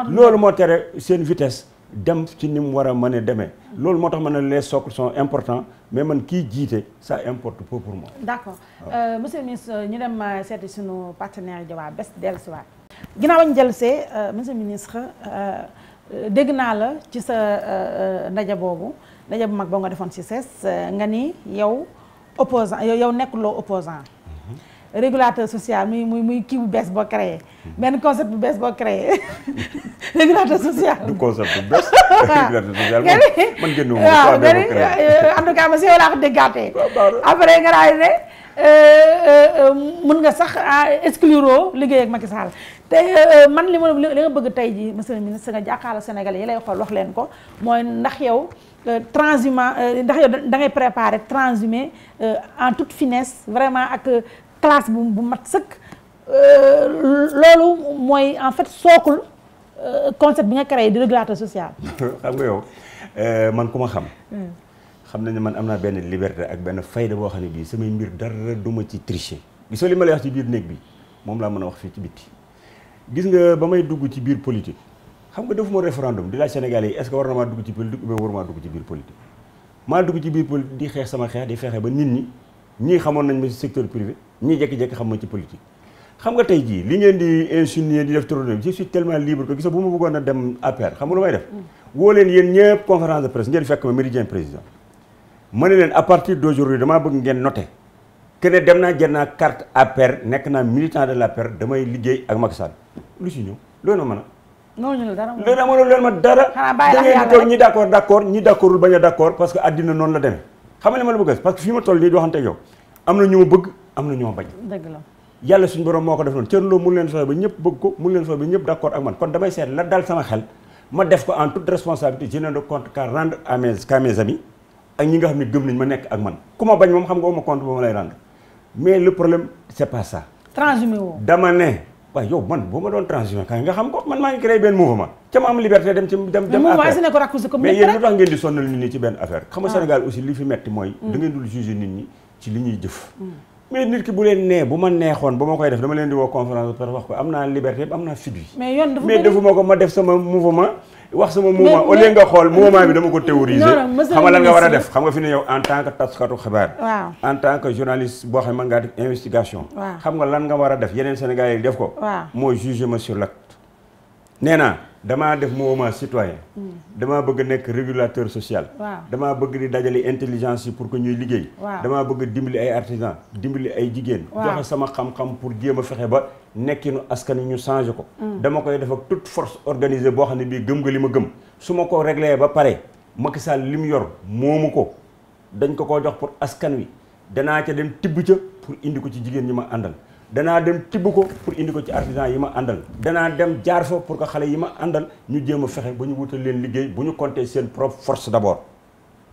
loolu moo tere seen vitesse dem ci ni mu war a mën a demee loolu moo tax ma ne les socles sont importants mais man kii jiite ça importe peu pour moi d'accord monsieur le ministre ñu dem seeti suñu partenaire yi waa bés dellusiwaat ginnaaw ñu dellusee monsieur le ministre dégg naa la ci sa ndaje boobu ndaje bu mag boo nga defoon ci CES nga ni yow opposant yow nekkuloo opposant régulateur social muy kii bu bees boo créé benn concept bu bees boo créé régulateur social. du concept bu bees. régulateur social man génn waaw en tout cas monsieur yow laa ko déggaatee. après nga daal ne mën nga sax exclure liggéey ak Macky Sall te man li nga bëgg tey ji monsieur le ministre nga jàkkaarloo Sénégalais yi lay xool wax leen ko mooy ndax yow transhumant ndax yow da ngay préparer transhumer en toute finesse vraiment ak classe bu mat sëkk loolu mooy en fait sookul concept bi nga créé di régulateur social. xam nga yow man ku ma xam. xam nañ ne man am naa benn liberté ak benn fayda boo xam ne bii samay mbir dara du ma ci tricher gisoo li ma lay wax ci biir néeg bi moom laa mën a wax fii ci bitti gis nga ba may dugg ci biir politique xam nga defuma référendum di laaj Sénégalais yi est-ce que war na maa dugg ci politique ou bien war maa dugg ci biir politique maa dugg ci biir politique di xeex sama xeex di fexe ba nit ñi ñii xamoon nañ ma ci secteur privé ñii jékki-jékki xam ma ci politique xam nga tey jii li ngeen di insinuer di def tournée je suis tellement libre que gis nga bu ma bëggoon a dem APR xam nga lu may def woo leen yéen ñëpp conférence de presse ngeen fekk ma Méridien président ma ne leen à partir d'aujourd'hui damaa bëgg ngeen noter que ne dem naa jël naa carte APR nekk naa militant de l'APR damay liggéey ak Macky Sall lu si ñëw loolu ma mën a. noonu la dara loolu amuloo leen ma dara. xanaa bàyyi la da ngeen di toog ñi d'accord ñi d'accordul bañ a d'accord parce que àddina noonu la demee xam nga li ma la bëgg parce que fii ma toll nii di waxante ak yow am na ñu ma bëgg am na ñu ma bañ. dëgg la yàlla suñu borom moo ko def noonu Thierno Lo mun leen fexe ba ñëpp bëgg ko mun leen fexe ba ñëpp d'accord ak man kon damay seet la dal sama xel ma def ko en toute responsabilité je n'ai de compte qu'à rendre à mes amis ak ñi nga xam ne gëm nañ ma nekk ak man ku ma bañ moom xam nga ma compte ba ma lay rendre mais le problème c'est pas ça. transhumé woo. dama ne waaye yow man boo ma doon transhumé kaay nga xam ko man maa ngi créé benn mouvement ca ma am liberté dem ci dem affaire mais yéen lu tax ngeen di sonnal nit ñi ci benn affaire xam nga Sénégal aussi li fi metti mooy da ngeen dul juger nit ñi ci li ñuy jëf mais nit ki bu leen nee bu ma neexoon ba ma koy def dama leen di woo conférence par wax ko am naa liberté am naa fit bi. mais yoon dafa mais defuma ko ma def sama mouvement. wax sama mouvement au lieu nga xool mouvement bi dama ko théoriser. xam nga lan nga war a def xam nga fi ne yow en tant que taskatu xibaar. waaw en tant que journaliste boo xam ne mën ngaa def investigation. waaw xam nga lan nga war a def yeneen Sénégalais yi def ko. waaw mooy juger ma sur l'acte. nee naa damaa def mouvement citoyen. damaa bëgg nekk régulateur social. damaa bëgg di dajale intelligence yi pour que ñuy liggéey. damaa bëgg dimbali ay artisans dimbali ay jigéen. joxe sama xam-xam pour jéem a fexe ba nekkinu askan wi ñu changé ko. dama koy def ak toute force organisée boo xam ne bii gëm nga li ma gëm. su ma ko réglé ba pare Macky Sall li mu yor moomu ko dañ ko jox pour askan wi danaa ca dem tibb ca pour indi ko ci jigéen ñi ma àndal. danaa dem tibb ko pour indi ko ci artisan yi ma àndal danaa dem jaar fa pour que xale yi ma àndal ñu jéem a fexe ba ñu wutal leen liggéey bu ñu compter seen propre force d'abord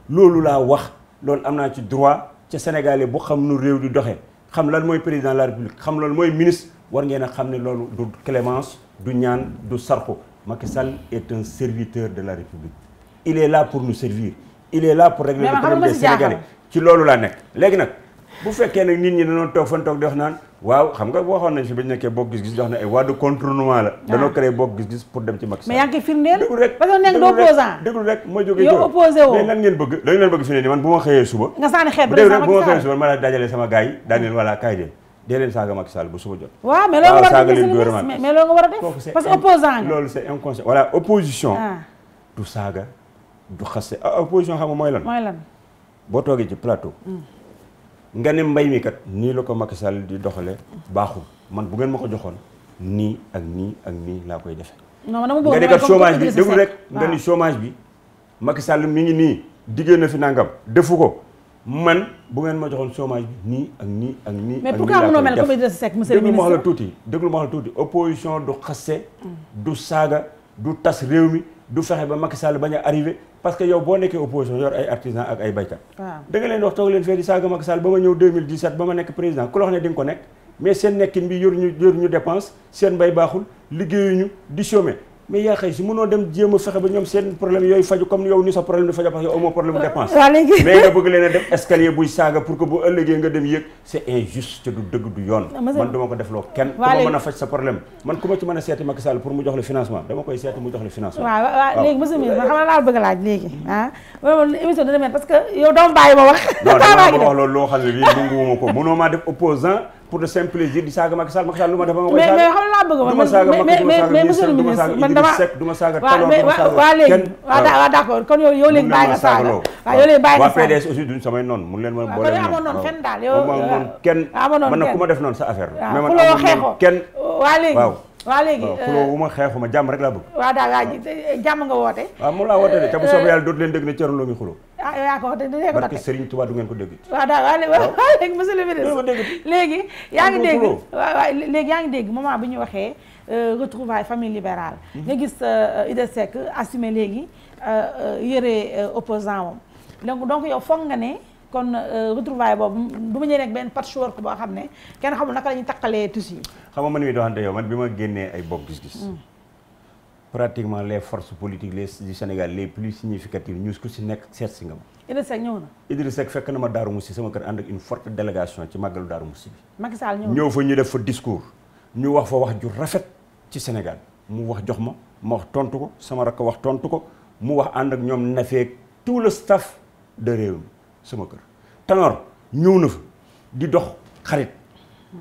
loolu laa wax loolu am naa ci droit ca Sénégalais bu xam nu réew di doxee xam lan mooy président de la République xam loolu mooy ministre war ngeen a xam ne loolu du clémence du ñaan du sarxu Macky Sall est un serviteur de la République il est là pour nous servir il est là pour régler le problème des Sénégalais ci loolu laa nekk léegi nag bu fekkee nag nit ñi dañoo toog fan toog di wax naan waaw xam nga waxoon nañ fi bañ nekkee bokk gis-gis di wax ne ay voies de contournement la dañoo créé bokk gis-gis pour dem ci Macky Sall mais yaa ngi firndeel déglu rek parce que nekk doo opposant déglu rek ma jógee yow opposé woo mais lan ngeen bëgg dañu leen bëgg fi ne nii man bu ma xëyee suba nga sànni xeet bu dee rek bu ma xëyee suba ma la dajale sama gars yi daan leen voilà kaay dee leen saaga Macky Sall bu suba jot waaw mais loolu nga war a def mais loolu nga war a def parce que opposant nga loolu c'est inconscient voilà opposition du saaga du xaste opposition xam nga mooy lan boo toogee ci plateau nga ne mbay mi kat nii la ko Macky Sall di doxale baaxul man bu ngeen ma ko joxoon nii ak nii ak nii laa koy defee nga ne kat chômage bi déglu rek nga ni chômage bi Macky Sall mi ngi nii diggée na fi nangam defu ko man bu ngeen ma joxoon chômage bi nii ak nii ak nii mais pourquoi mënoo mel comme Idrissa Seck monsieur le déglu ministre ma wax la tuuti opposition du xaste du saaga du tas réew mi du fexe ba Macky Sall bañ a arrivé parce que yow boo nekkee opposition yor ay artisans ak ay baykat da nga leen wax toog leen fee di saaga Macky Sall ba ma ñëw 2017 ba ma nekk président ku la wax ne di nga ko nekk mais seen nekkin bi yoruñu dépense seen mbay baaxul liggéeyuñu di chômer mais yaa xëy si mënoo dem jéem a fexe ba ñoom seen problème yooyu faju comme yow ni sa problème di faju parce que yow amoo problème dépense mais nga bëgg leen a def escalier buy saaga pour que bu ëllëgee nga dem yéeg c'est injuste te du dëgg du yoon man duma ko def loo kenn ku ma mën a faj sa problème man ku ma ci mën a seeti Macky Sall pour mu jox le financement dama koy seeti mu jox le financement waaw léegi monsieur le ministre xam nga laa bëgg a laaj léegi émission dina mel parce que yow dama bàyyi ma wax non dama ko wax loolu loo xam ne bii nanguwuma ko mënoo maa def opposant pour de simple plaisir di saaga Macky Sall lu ma def ma koy saaga mais xam laa bëgg ma saaga mais monsieur le ministre man dama du ma saaga Talon du ma saaga waaw léegi waaw d'accord kon yow léegi bàyyi nga saaga waaw yow léegi bàyyi nga saaga waa PDS aussi duñ samay noonu mun leen ma boole amoon noonu kenn daal yow moom kenn man nag ku ma def noonu sa affaire la mais man xuloo xeexoo kenn waa léegi xuloo wu ma xeexuma jàmm rek laa bëgg waaw daal waa jàmm nga woote waaw moom laa woote de ca bu soobee yàlla dootu leen dégg ne Thierno Lo mi xuloo yow yaa ko woote dégg ko barke Serigne Touba du ngeen ko dégg waaw daal waaw léegi monsieur le ministre léegi yaa ngi dégg waaw léegi yaa ngi dégg moment bi ñu waxee retrouvailles famille libérale nga gis Idrissa Seck assumé léegi yëre opposant moom donc yow foog nga ne kon retrouvaille boobu du ma ñëw nekk benn patchwork boo xam ne kenn xamul naka la ñuy taqalee tus yi xam nga man mii doxante yow man bi ma génnee ay bokk gis-gis pratiquement les forces politiques du Sénégal les plus significatives ñu ku si nekk seet si nga ma Idrissa Seck ñëw na Idrissa Seck fekk na ma Darou Moussi sama kër ànd ak une forte délégation ci màggalu Darou Moussi bi Macky Sall ñëw fa ñu def fa discours ñu wax fa wax ju rafet ci Sénégal mu wax jox ma wax tontu ko sama rakk wax tontu ko mu wax ànd ak ñoom nafeek tout le staff de réew mi sama kër Tanor ñëw na fa di dox xarit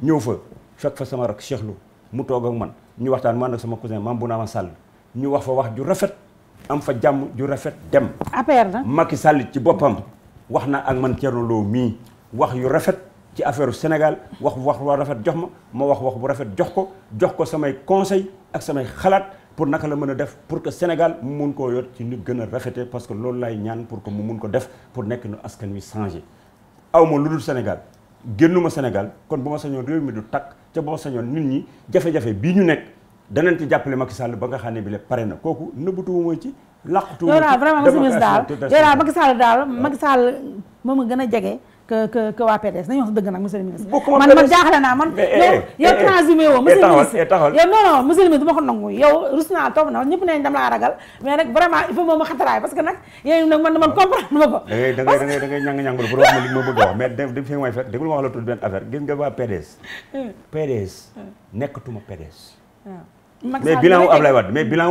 ñëw fa fekk fa sama rak Cheikh Lo mu toog ak man ñu waxtaan man ak sama cousin Mame Bounama Sall ñu wax fa wax ju rafet am fa jàmm ju rafet dem APR na Macky Sall ci boppam wax na ak man Thierno Lo mii wax yu rafet ci affaire Sénégal wax bu rafet jox ma wax bu rafet jox ko samay conseil ak samay xalaat pour naka la mën a def pour que Sénégal mu mun koo yor ci nit gën a rafete parce que loolu laay ñaan pour que mu mun ko def pour nekk nu askan wi changé aw ma lu dul Sénégal génnuma Sénégal kon bu ma sañoon réew mi du takk ca bu ma sañoon nit ñi jafe-jafe bii ñu nekk danañ ci jàppale Macky Sall ba nga xam ne bi le pare na kooku nëbbatuwu mooy ci làqatuwu yow daal vraiment monsieur ministre daal yow daal Macky Sall moom nga gën a jege que waa PDS nañu wax dëgg nag monsieur le ministre. bokkuma man jaaxle naa man. yow transhumé woo monsieur le ministre yow non monsieur le ministre du ma ko nangu yow rus naa toog na ñëpp nañ dam laa ragal mais nag vraiment il faut moom ma xataraay parce que nag yéen nag man comprendre ma ko. da ngay ñang-ñangul pour wax ma li ma bëgg a wax mais da fi may fekk déglu ma wax la tudd benn affaire gis nga waa PDS nekkatuma PDS mais bilan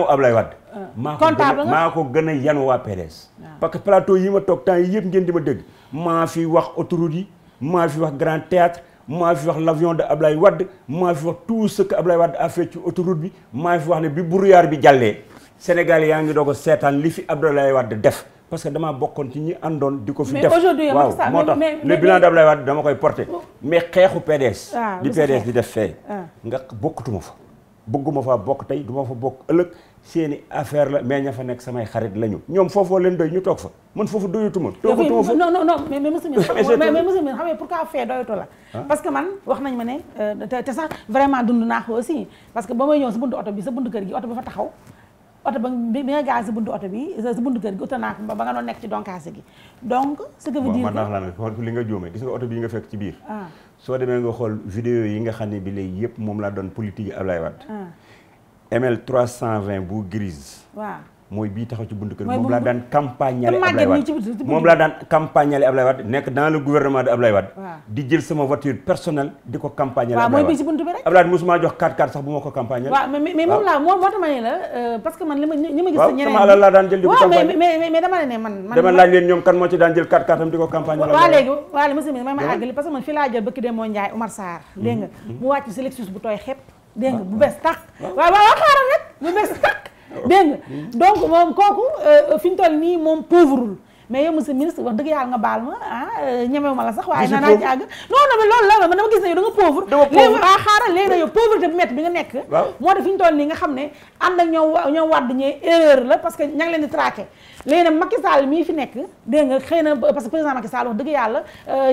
wu Ablaye Wade maa ko gën a yanu waa PDS parce que plateau yi ma toog temps yi yëpp ngeen di ma dégg maa fi wax autoroute yi maa fi wax grand théâtre maa fi wax l'avion de Ablaye Wade maa fi wax tout ce que Ablaye Wade a fait ci autoroute bi maa fi wax ne bi brouillard bi jàllee Sénégal yaa ngi doog a seetaan li fi Ablaye Wade def parce que damaa bokkoon ci ñi àndoon di ko fi def waaw moo tax le bilan d'Ablaye Wade dama koy porté mais xeexu PDS di PDS di def fee nga bokkatuma fa bëgguma faa bokk tey duma fa bokk ëllëg seeni affaire la mais ña fa nekk samay xarit lañu ñoom foofoo leen doy ñu toog fa man foofu doyutuma toogatuma fa non mais monsieur xam nga pourquoi fee doyatu la parce que man wax nañ ma ne te sax vraiment dund naa ko aussi parce que ba may ñëw sa buntu oto bi sa buntu kër gi oto bi fa taxaw oto bi nga gaal sa buntu oto bi sa buntu kër gi oto naa ko ba nga doon nekk ci donkaase gi donc ce que veut dire man ndax la nag li nga jóomee gis nga oto bii nga fekk ci biir soo demee nga xool vidéo yi nga xam ne bi léegi yëpp moom laa doon politique yi Ablaye Wade ML 320 bu grise waaw mooy bii taxaw ci buntu kër moom laa daan campagnale Ablaye Wade moom laa daan campagnale Ablaye Wade nekk dans le gouvernement de Ablaye Wade di jël sama voiture personnelle di ko campagnale Ablaye Wade mooy bii ci buntu bi rek Ablaye Wade mosuma jox 4x4 sax bu ma ko campagnale waaw mais moom laa moo tax ma ne la parce que man li ma gis sa ñeneen sama alal laa daan jël di ko campagne mais dama ne man dama laaj leen ñoom kan moo ci daan jël 4x4 am di ko campagnale waaw léegi waaw monsieur may ma àggali parce que man fii laa jël bëkki dem moo Ndiaye Oumar Sarr dégg nga mu wàcc si Lexus bu tooy xepp dégg nga bu bees tàq waaw xaaral rek bu bees tàq dégg nga donc moom kooku fi ñu toll nii moom pauvreul mais yow monsieur ministre wax dëgg yàlla nga baal ma ñemewu ma la sax waaye naa ci àgg non mais loolu la man dama gis ne yow da nga pauvre léegi waa xaaral léegi nag yow pauvreté bu métti bi nga nekk moo tax fi ñu toll nii nga xam ne ànd ak ñoom wàdd ñee erreur la parce que ña ngi leen di traqué léegi nag Macky Sall mii fi nekk dégg nga xëy na parce que président Macky Sall wax dëgg yàlla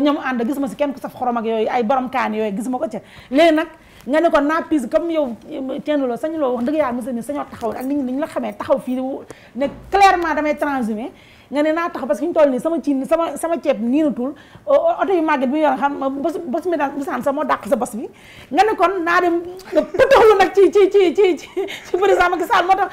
ñoom ànd gis ma si kenn ku saf xorom ak yooyu ay borom kaan yooyu gis ma ko ca léegi nag nga ne ko naa pise comme yow teenuloo sañu loo wax dëgg yàlla monsieur sañoo taxaw ak nit ñi ñu la xamee taxaw fii ne clairement damay transhumé nga ne naa taxaw parce que ñu toll nii sama ciin sama ceeb niinatul oto yu màgget bi yor xam bos mi daan bisaan sa moo dàq sa bos bi nga ne kon naa dem pëtaxlu nag ci président Macky Sall moo tax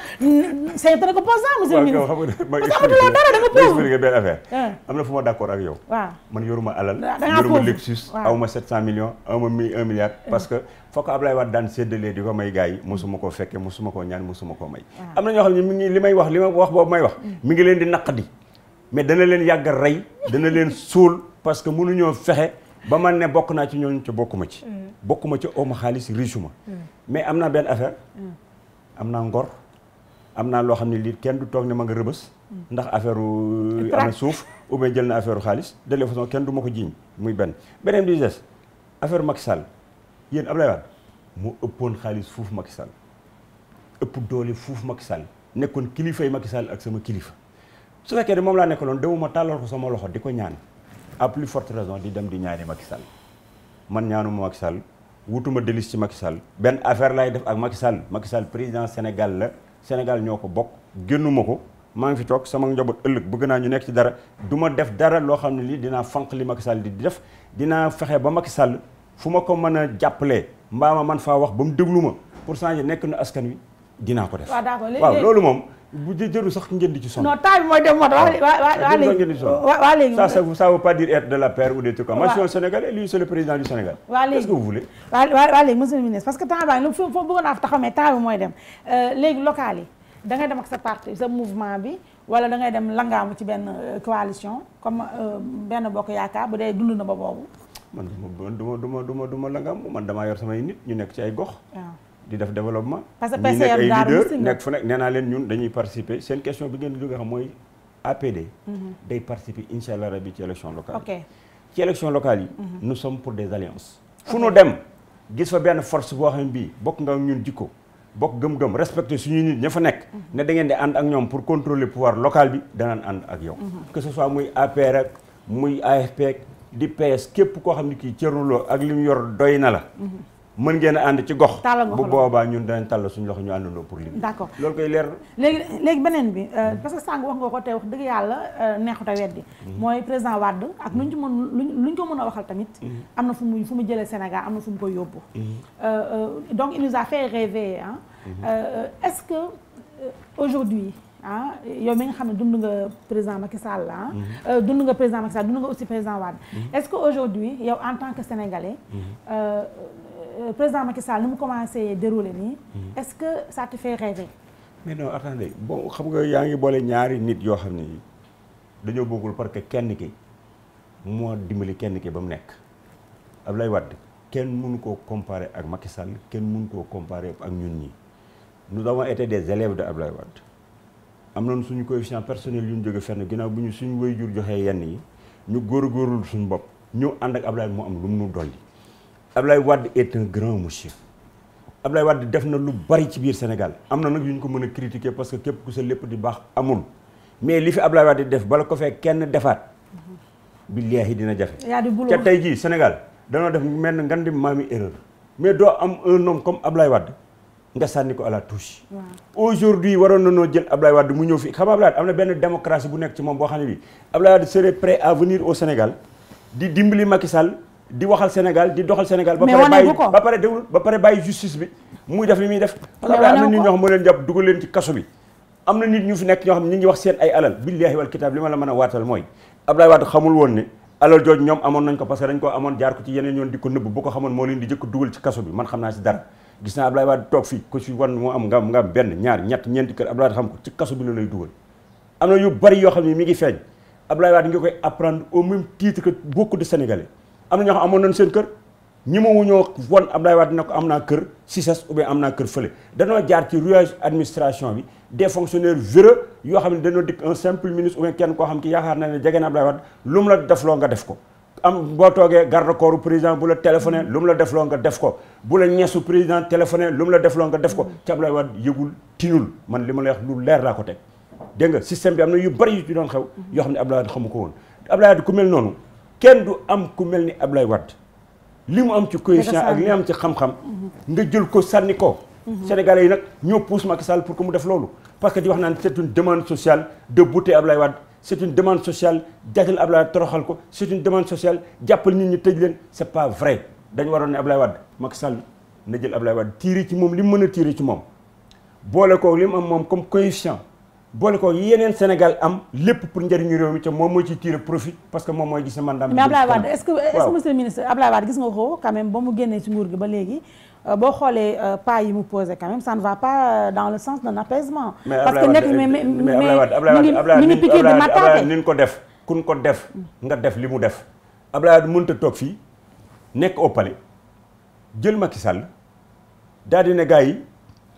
c'est très composant monsieur le ministre parce que amatuloo dara da nga pauvre benn affaire am na fu ma d'accord ak yow waaw man yoruma alal yoruma Lexus awma 700 millions awma 1 milliard parce que foo ko Ablaye Wade daan séddalee di ko may gars yi mosuma koo fekke mosuma koo ñaan mosuma koo may am na ñoo xam ne mi ngi li ma wax boobu may wax mi ngi leen di naqadi mais dana leen yàgg a rey dana leen suul parce que mënuñoo fexe ba man ne bokk naa ci ñooñu ca bokkuma ci awma xaalis riche ma mais am naa benn affaire am naa ngor am naa loo xam ne lii kenn du toog ne ma nga rëbës ndax affaire am na suuf ou bien jël na affaire xaalis de toute façon kenn du ma ko jiiñ muy beneen bi des affaire Macky Sall yéen Ablaye Wade moo ëppoon xaalis fuuf Macky Sall ëpp doole fuuf Macky Sall nekkoon kilifay Macky Sall ak sama kilifa su fekkee ne moom laa nekkaloon demuma tàllal ko sama loxo di ko ñaan à plus forte raison di dem di ñaani Macky Sall man ñaanuma Macky Sall wutuma délice ci Macky Sall benn affaire laay def ak Macky Sall président Sénégal la Sénégal ñoo ko bokk génnuma ko maa ngi fi toog sama njaboot ëllëg bëgg naa ñu nekk ci dara du ma def dara loo xam ne lii dinaa fanq li Macky Sall di def dinaa fexe ba Macky Sall fu ma ko mën a jàppalee mbaa ma man faa wax ba mu déglu ma pour changer nekk na askan wi dinaa ko def waaw loolu moom bu jëru sax ngeen di ci sonn. non temps bi mooy dem moo tax waa léegi ça veut pas dire être de la paire ou des trucs comme moi je suis un Sénégalais lui c'est le président du Sénégal. Qu'est-ce que vous voulez. waa léegi monsieur le ministre parce que temps baa ngi foofu bëggoon naa fa taxaw mais temps bi mooy dem léegi local yi da ngay dem ak sa parti sa mouvement bi wala da ngay dem langaamu ci benn coalition comme benn bokk yaakaar bu dee dund na ba boobu. man du ma langaamu man damaa yor samay nit ñu nekk ci ay gox. di def développement. parce que PCR ay leader nekk fu nekk nee naa leen ñun dañuy participer seen question bi ngeen di dugg xam mooy APD. day participer incha allah rabi ci élection locale yi. ci élection locale yi. nous sommes pour des alliances. fu nu dem gis fa benn force boo xam ne bii bokk nga ñun jikko bokk gëm-gëm respecter suñu nit ña fa nekk. ne da ngeen di ànd ak ñoom pour contrôler pouvoir local bi danaan ànd ak yow. que ce soit muy APR ak muy AFP ak di PS képp koo xam ne kii Thierno Lo ak li mu yor doy na la. mën ngeen a ànd ci gox tàllal nga bu ko boobaa ñun danañ tàll suñu loxo ñu àndandoo pour liggéey. d'accord loolu koy leer. léegi beneen bi parce que sànq wax nga ko te wax dëgg yàlla neexut a weddi mooy président Wade ak luñ ci mën luñ ko mën a waxal tamit am na fu mu jëlee Sénégal am na fu mu koy yóbbu donc il nous a fait rêver est-ce que aujourd'hui yow mi nga xam ne dund nga président Macky Sall dund nga président Macky Sall dund nga aussi président Wade est-ce que aujourd'hui yow en tant que Sénégalais président Macky Sall ni mu commencé dérouler nii est-ce que ça te fait rêver? mais non attendez bon xam nga yaa ngi boole ñaari nit yoo xam ne dañoo bokkul parce que kenn ki moo dimbali kenn ki ba mu nekk Abdoulaye Wade kenn mënu koo comparer ak Macky Sall kenn mënu koo comparer ak ñun ñi nous avons été des élèves de Abdoulaye Wade am nañu suñu coefficient personnel yu ñu jóge fenn ginnaaw bu ñu suñu waajur joxee yenn yi ñu góorgóorlu suñu bopp ñëw ànd ak Abdoulaye mu am lu mu nu dolli Abdoulaye Wade est un grand monsieur Abdoulaye Wade def na lu bari ci biir Sénégal am na nag yu ñu ko mën a critiquer parce que képp ku sa lépp di baax amul mais li fi Abdoulaye Wade def bala ko fee kenn defaat billaahi dina jafe ca tey jii Sénégal danoo def mel na ngan di maami erreur mais doo am un homme comme Abdoulaye Wade nga sànni ko à la touche aujourd'hui waroon na noo jël Abdoulaye Wade mu ñëw fi xam nga Abdoulaye Wade am na benn démocratie bu nekk ci moom boo xam ne bii Abdoulaye Wade serait prêt à venir au Sénégal di dimbali Macky Sall di waxal Sénégal di doxal Sénégal ba pare bàyyi justice bi muy def li muy def parce que am na nit ñoo xam moo leen jàpp dugal leen ci kaso bi am na nit ñu fi nekk ñoo xam ne ñu ngi wax seen ay alal billaahi wal kitaab li ma la mën a waatal mooy Abdoulaye Wade xamul woon ne alal jooju ñoom amoon nañ ko parce que dañ ko amoon jaar ko ci yeneen yoon di ko nëbb bu ko xamoon moo leen di jëkk dugal ci kaso bi man xam naa si dara gis naa Abdoulaye Wade toog fii ko si wan moo am nga am benn ñaar ñett ñeenti kër Abdoulaye Wade xam ko ci kaso bi la lay dugal am na yu bari yoo xam ne mi ngi feeñ Abdoulaye Wade nga koy apprendre au même titre que beaucoup de Sénégalais am na ñoo xam amoon nañ seen kër ñi ma wuñoo won Abdoulaye Wade ne ko am naa kër Cissesse ou bien am naa kër fële danoo jaar ci rouage administration bi des fonctionnaires véreux yoo xam ne dañoo dikk un simple ministre ou bien kenn koo xam ki yaakaar na ne jege na Abdoulaye Wade lu mu la defloo nga def ko am boo toogee garde corps président bu la téléphoné lu mu la defloo nga def ko bu la ñeesu président téléphoné lu mu la defloo nga def ko ci Abdoulaye Wade yëgul tinul man li ma lay wax lu leer laa ko teg dégg nga système bi am na yu bari yu ci doon xew yoo xam ne Abdoulaye Wade xamu ko woon Abdoulaye Wade ku mel noonu kenn du am ku mel ni Abdoulaye Wade li mu am ci coefficient ak li am ci xam-xam nga jël ko sànni ko Sénégalais yi nag ñoo pousse Macky Sall pour que mu def loolu parce que di wax naan c'est une demande sociale de bouter Abdoulaye Wade c'est une demande sociale jaatal Abdoulaye Wade toroxal ko c'est une demande sociale jàppal nit ñi tëj leen c'est pas vrai dañu waroon ne Abdoulaye Wade Macky Sall na jël Abdoulaye Wade tiiri ci moom li mu mën a tiiri ci moom boole ko li mu am moom comme coefficient boole ko yeneen Sénégal am lépp pour njëriñu réew mi te moom mooy ci tirer profit parce que moom mooy gis ne mandat mais Abdoulaye Wade est-ce que monsieur le ministre Abdoulaye Wade gis nga ko quand même ba mu génnee ci nguur gi ba léegi boo xoolee pas yi mu posé quand même ça ne va pas dans le sens d'un apaisement parce que nekk mi ngi piqué de matate nin ko def kun ko def nga def li mu def Abdoulaye Wade mënta toog fii nekk au palais jël Macky Sall daal di ne gars yi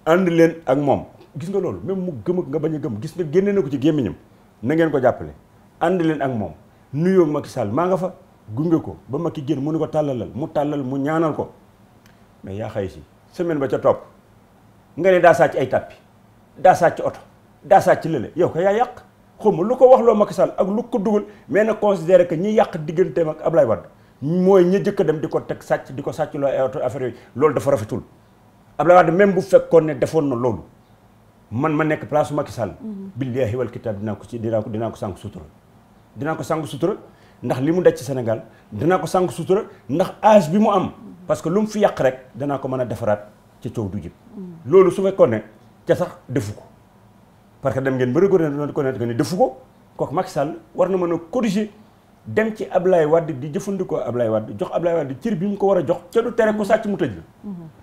ànd leen ak moom gis nga loolu même mu gëm ak nga bañ a gëm gis nga génne na ko ci gémmiñam na ngeen ko jàppale ànd leen ak moom nuyoo Macky Sall maa nga fa gunge ko ba Macky génn mu ne ko tàllalal mu tàllal mu ñaanal ko mais yaa xëy si semaine ba ca topp nga ne daa sàcc ay tapis daa sàcc oto daa sàcc lële yow ko yaa yàq xawma lu ko wax loo Macky Sall ak lu ko dugal mais na considéré que ñi yàq digganteem ak Abdoulaye Wade mooy ña jëkk a dem di ko teg sàcc di ko sàcc loo ay oto affaire yooyu loolu dafa rafetul Abdoulaye Wade même bu fekkoon ne defoon na loolu man ma nekk place Macky Sall billaahi wal kitaab dinaa ko sànq sutura dinaa ko sànq sutura ndax li mu daj ci Sénégal dinaa ko sànq sutura ndax âge bi mu am parce que lu mu fi yàq rek danaa ko mën a defaraat ci coow du jib loolu su fekkoon ne ca sax defu ko parce que dem ngeen ba reconnaître que ne defu ko kooku Macky Sall war na mën a corriger dem ci Abdoulaye Wade di jëfandikoo Abdoulaye Wade jox Abdoulaye Wade cër bi mu ko war a jox ca du tere ko sàcc mu tëj la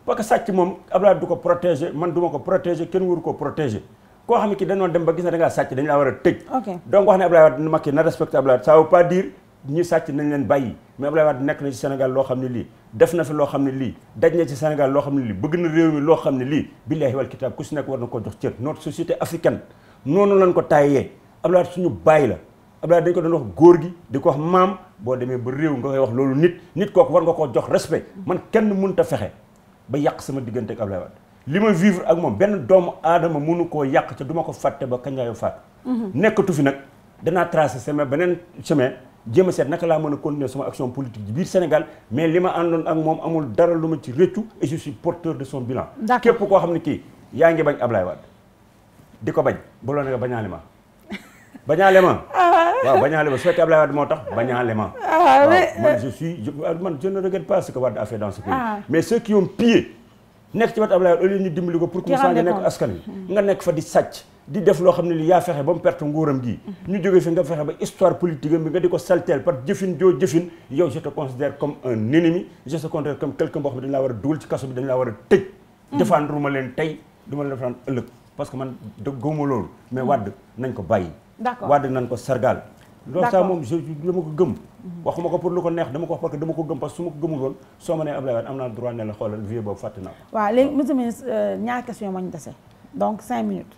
parce que sàcc moom Abdoulaye du ko protéger man du ma ko protéger kenn waru ko protéger koo xam ne ki dañoo dem ba gis na da ngaa sàcc dañu laa war a tëj donc wax ne Abdoulaye Wade Macky na respecté Abdoulaye Wade ça veut pas dire ñi sàcc nañ leen bàyyi mais Abdoulaye Wade nekk na ci Sénégal loo xam ne lii def na fi loo xam ne lii daj na ci Sénégal loo xam ne lii bëgg na réew mi loo xam ne lii billaahi wal kitaab ku si nekk war na koo jox cër notre société africaine noonu lañ ko taayee Abdoulaye Wade suñu bàyyi la Abdoulaye dañ ko doon wax góor gi di ko wax maam boo demee ba réew nga koy wax loolu nit kooku war nga koo jox respect man kenn mënut a fexe ba yàq sama diggante ak Abdoulaye Wade li ma vivre ak moom benn doomu aadama mënu koo yàq te du ma ko fàtte ba kañ laay faatu nekkatu fi nag danaa tracé sama beneen chemin jéem a seet naka laa mën a continuer sama action politique ci biir Sénégal mais li ma àndoon ak moom amul dara lu ma ci rëccu et je suis porteur de son bilan. képp koo xam ne kii yaa ngi bañ Ablaye Wade di ko bañ bu la nga bañaale ma bañaale ma waaw bañaale ma su fekkee Ablaye Wade moo tax bañaale ma waaw man je ne regrette pas ce que Wade a fait dans ce pays mais ceux qui ont pillé nekk ci wat Ablaye Wade au lieu ñu dimbali ko pour que mu changé nekk askan wi nga nekk fa di sàcc di def loo xam ne li yaa fexe ba mu perte nguuram gi ñu jógee fi nga fexe ba histoire politique am bi nga di ko salteel par jëfin joo jëfin yow je te considère comme un ennemi je te considère comme quelqu'un boo xam ne dañu laa war a dugal ci kaso bi dañu laa war a tëj défendre ma leen tey du ma leen défendre ëllëg parce que man gëmuma loolu mais Wade nañ ko bàyyi Wade nañ ko sargal loolu ça moom dama ko gëm waxuma ko pour lu ko neex dama ko wax parce que dama ko gëm parce que su ma ko gëmul woon soo ma nee Ablaye Wade am naa droit ne la xoolal vieux boobu fàtte naa ko waaw léegi monsieur le ministre ñaar question moo ñu dese donc 5 minutes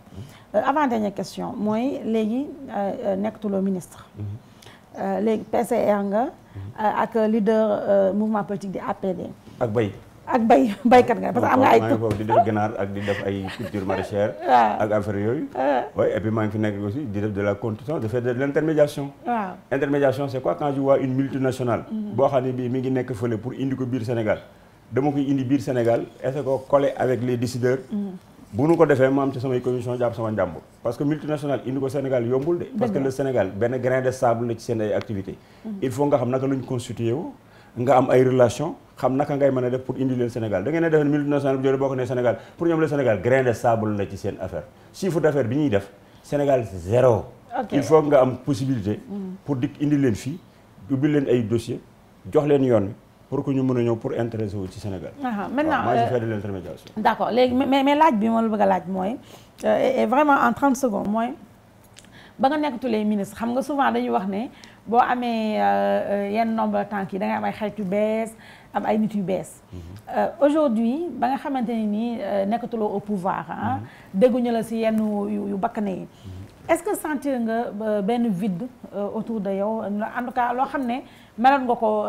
avant dernière question mooy léegi nekkatuloo ministre léegi PCR nga ak leader mouvement politique di APD ak baykat nga parce que am nga ay foofu di def ganaar ak di def ay culture maraîchère ak affaire yooyu oui et puis maa ngi fi nekk aussi di def de la constitution de faire de l'intermédiation intermédiation c'est quoi quand je vois une multinationale boo xam ne bii mi ngi nekk fële pour indi ko biir Sénégal dama koy indi biir Sénégal est-ce que coller avec les décideurs bu nu ko defee ma am ci samay commission jàpp sama njàmbur parce que multinationale indi ko Sénégal yombul de parce que le Sénégal benn grain de sable la ci seen ay activités il faut nga xam naka la ñu constitué wu nga am ay relation xam naka ngay mën a def pour indi leen Sénégal da ngeen a defee multinationale bu jëlee boo ko nee Sénégal pour ñoom le Sénégal grain de sable la ci seen affaire chiffre d'affaires bi ñuy def Sénégal zéro il faut nga am possibilité pour dikk indi leen fii ubbi leen ay dossier jox leen yoon wi pour que ñu mën a ñëw pour intéresser wu ci Sénégal maintenant moi je fais de l'intermédiation d'accord léegi mais laaj bi ma la bëgg a laaj mooy et vraiment en 30 secondes mooy ba nga nekkatulee ministre xam nga souvent dañuy wax ne boo amee yenn nombre de temps yi da ngay am ay xarit yu bees am ay nit yu bees aujourd'hui ba nga xamante ni nii nekkatuloo au pouvoir dégguñu la si yenn yu bakkane yi est-ce que sentir nga benn vide autour de yow en tout cas loo xam ne meloon nga ko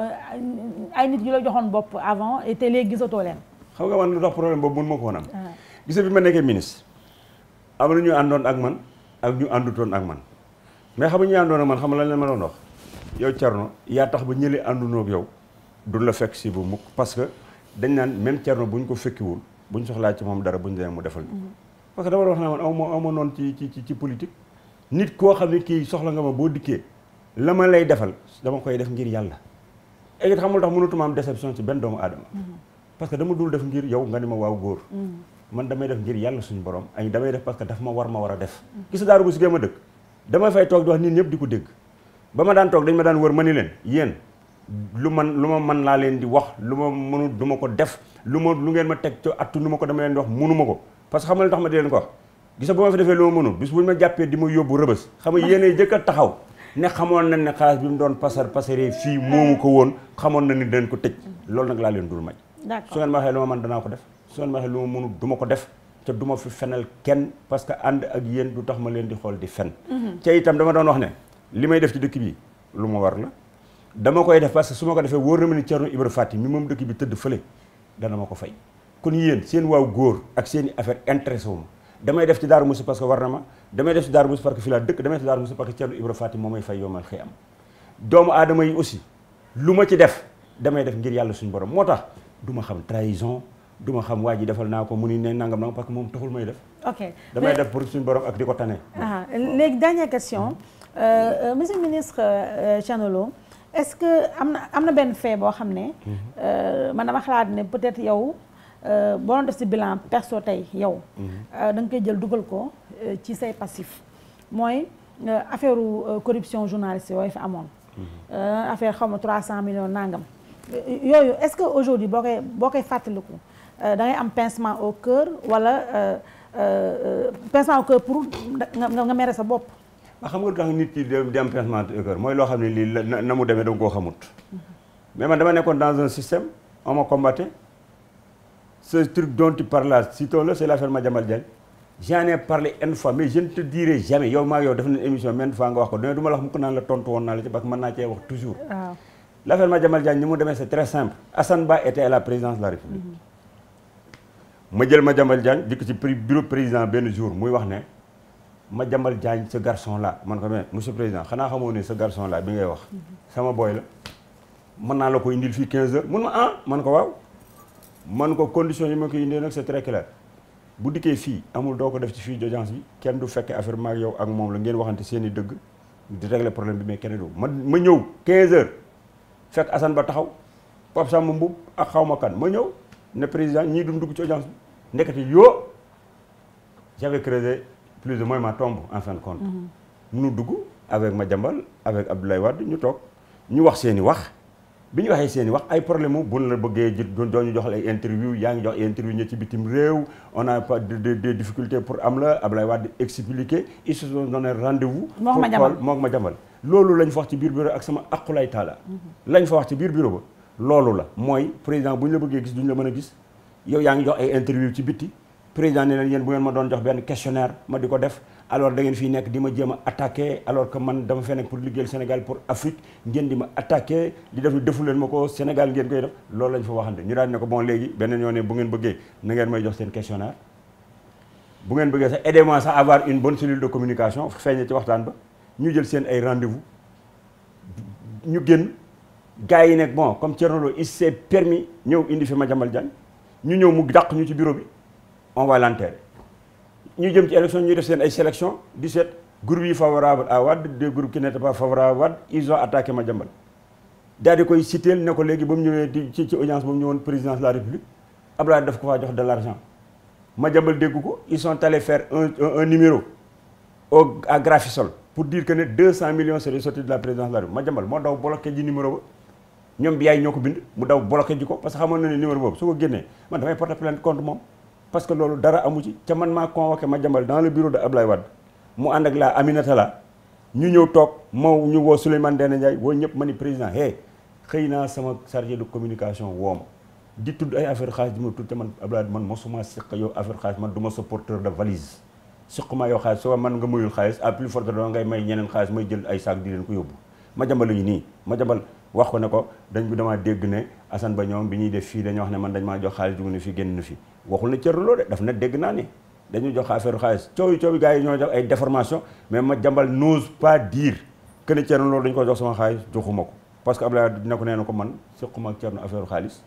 ay nit yu la joxoon bopp avant et te léegi gisatoo leen xam nga man lu tax problème boobu mun ma ko woon am gisa bi ma nekkee ministre am na ñu àndoon ak man ak ñu àndutoon ak man mais xam nga ñu àndoon ak man xam nga lan leen ma doon wax yow Thierno yaa tax ba ñële àndunoo ak yow duñ la fekk si bu mukk parce que dañ naan même Thierno bu ñu ko fekkiwul bu ñu soxlaa ci moom dara bu ñu demee mu defal parce que dama wax ne man aw ma noonu ci politique nit koo xam ne kii soxla nga ma boo dikkee la ma lay defal dama koy def ngir yàlla et xamul tax mënutuma am déception ci benn doomu aadama parce que dama dul def ngir yow nga ni ma waaw góor man damay def ngir yàlla suñu borom ay damay def parce que daf ma war a def gis daaru bu si ma dëkk damay fay toog di wax nit ñëpp di ko dégg ba ma daan toog dañ ma daan wër ma ni leen yéen lu ma mën laa leen di wax lu ma mënul du ma ko def lu ngeen ma teg ci attu nu ma ko dama leen di wax mënu ma ko parce que xam nga li tax ma di leen ko wax gis nga bu ma fi defee lu ma mënul bis buñu ma jàppee di ma yóbbu rëbës xam nga yéenay jëkk a taxaw ne xamoon nañ ne xaalis bi mu doon pasaree fii moomu ko woon xamoon na ni dañ ko tëj loolu nag laa leen dul may su ngeen ma waxee lu ma mën danaa ko def su ngeen ma waxee lu ma mënul du ma ko def te du ma fi fenal kenn parce que ànd ak yéen du tax ma leen di xool di fen te itam dama doon wax ne li may def ci dëkk bi lu ma war la dama koy def parce que su ma ko defee wóor na ma ni Thierno Ibra Faty mi moom dëkk bi tëdd fële dana ma ko fay kon yéen seen waaw góor ak seen i affaire intéressé wu ma damay def ci Darou Mouhty parce que war na ma damay def ci Darou Mouhty parce que fii laa dëkk damay def ci Darou Mouhty parce que Thierno Ibra Faty moo may fay yomal xëy am doomu aadama yi aussi lu ma ci def damay def ngir yàlla suñu borom moo tax du ma xam trahison du ma xam waa ji defal naa ko mu ni ne nangam nangam parce que moom taxul may def ok damay def pour suñu borom ak di ko tane léegi dernière question monsieur le ministre Thierno Lo est-ce que am na benn fait boo xam ne man dama xalaat ne peut-être yow boo doon def ci bilan perso tey yow da nga koy jël dugal ko ci say passif mooy affaire corruption journaliste yooyu fi amoon affaire xaw ma 300 millions nangam yooyu est-ce que aujourd'hui boo koy fàttaliku da ngay am pincement au cœur wala pincement au cœur pour nga mere sa bopp xam nga lu tax nit ki di am pincement au cœur mooy loo xam ne lii na mu demee da nga koo xamut mais man dama nekkoon dans un système on m'a combattu ce truc dont tu parles là citons-le c'est l'affaire Madiambal Diagne j'en ai parlé une fois mais je ne te dirai jamais yow maa yow def nañ émission même fois nga wax ko dama du ma la wax mukk naan la tontu woon naa la ci parce que mën naa cee wax toujours l'affaire Madiambal Diagne ni mu demee c'est très simple Assane Ba était à la présidence de la République ma jël Madiambal Diagne dikk ci bureau président benn jour muy wax ne Madiambal Diagne ce garçon là man ko mais monsieur président xanaa xamoo ne ce garçon là bi ngay wax sama boy la mën naa la ko indil fii 15 heures mun ma ah man ko waaw man ko condition yi ma ko indee nag c'est très clair bu dikkee fii amul doo ko def ci fii d'audience bi kenn du fekkee affaire maag yow ak moom la ngeen waxante seen i dëgg di régler problème bi mais kenn du ma ñëw 15 heures fekk Assane Ba taxaw Pape Samba Mboup ak xaw ma kan ma ñëw ne président ñii duñ dugg ci audience bi ndekete yoo j'avais creusé plus ou moins ma tombe en fin de compte. ñu dugg avec Madiambal avec Abdoulaye Wade ñu toog ñu wax seen i wax bi ñu waxee seen i wax ay problème mu bu la bëggee doo ñu jox ay interview yaa ngi jox ay interview ñi ci bitim réew on a pas de difficulté pour am la Abdoulaye Wade expliqué ils se sont donné rendez-vous. moom Madiambal loolu lañ fa wax ci biir bureau ak sama aqulay taala lañ fa wax ci biir bureau ba loolu la mooy président bu ñu la bëggee gis duñu la mën a gis yow yaa ngi jox ay interview ci bitti. président ne leen yéen bu ngeen ma doon jox benn questionnaire ma di ko def alors da ngeen fii nekk di ma jéem a attaqué alors que man dama fee nekk pour liggéeyal Sénégal pour Afrique ngeen di ma attaqué di def defu leen ma ko Sénégal ngeen koy def loolu lañ fa waxante ñu daal ne ko bon léegi beneen yoon ne bu ngeen bëggee na ngeen may jox seen questionnaire bu ngeen bëggee sax aidez-moi sax avoir une bonne cellule de communication feeñe ci waxtaan ba ñu jël seen ay rendez-vous ñu génn gars yi nekk bon comme Thierno Lo il s'est permis ñëw indi fi Madiambal Diagne ñu ñëw mu dàq ñu ci bureau bi on va l'enterrer ñu jëm ci élection ñuy def seen ay sélection 17 groupes yi favorables à Wade deux groupes qui n'étaient pas favorables à Wade ils ont attaqué Madiambal daal di koy citeel ne ko léegi ba mu ñëwee di ci audience ba mu ñëwoon présidence de la République Abdoulaye daf ko faa jox de l'argent Madiambal dégg ko ils sont allés faire un numéro à Grafisol pour dire que ne 200 millions c'est sorti de la présidence de la République Madiambal moo daw bloqué ji numéro ba ñoom bi yaay ñoo ko bind mu daw bloqué ji ko parce que xamoon na ne numéro boobu su ko génnee man damay porter plainte contre moom parce que loolu dara amu ci ca man maa convoqué Madiambal dans le bureau de Abdoulaye Wade mu ànd ak la Aminata la ñu ñëw toog moo ñu woo Souleymane Ndéné Ndiaye woo ñëpp ma ni président xëy naa sama chargé de communication woo ma di tudd ay affaire xaalis di ma tudd te man Abdoulaye man mosuma siq yow affaire xaalis man du ma sa porteur de valise siquma yow xaalis soo man nga muyul xaalis à plus forte raison ngay may ñeneen xaalis may jël ay sac di leen ko yóbbu Madiambal la ñu nii Madiambal wax ko ne ko dañ ko damaa dégg ne Assane Ba ñoom bi ñuy def fii dañoo wax ne man dañ maa jox xaalis dugg na fii génn na fii waxul na Thierno Lo de daf na dégg naa ne dañu jox affaire xaalis coow gars yi ñoo jox ay déformation mais Madiambal n'ose pas dire que ne Thierno Lo dañu ko jox sama xaalis joxuma ko parce que Abdoulaye dina ko nee na ko man siquma ak Thierno affaire xaalis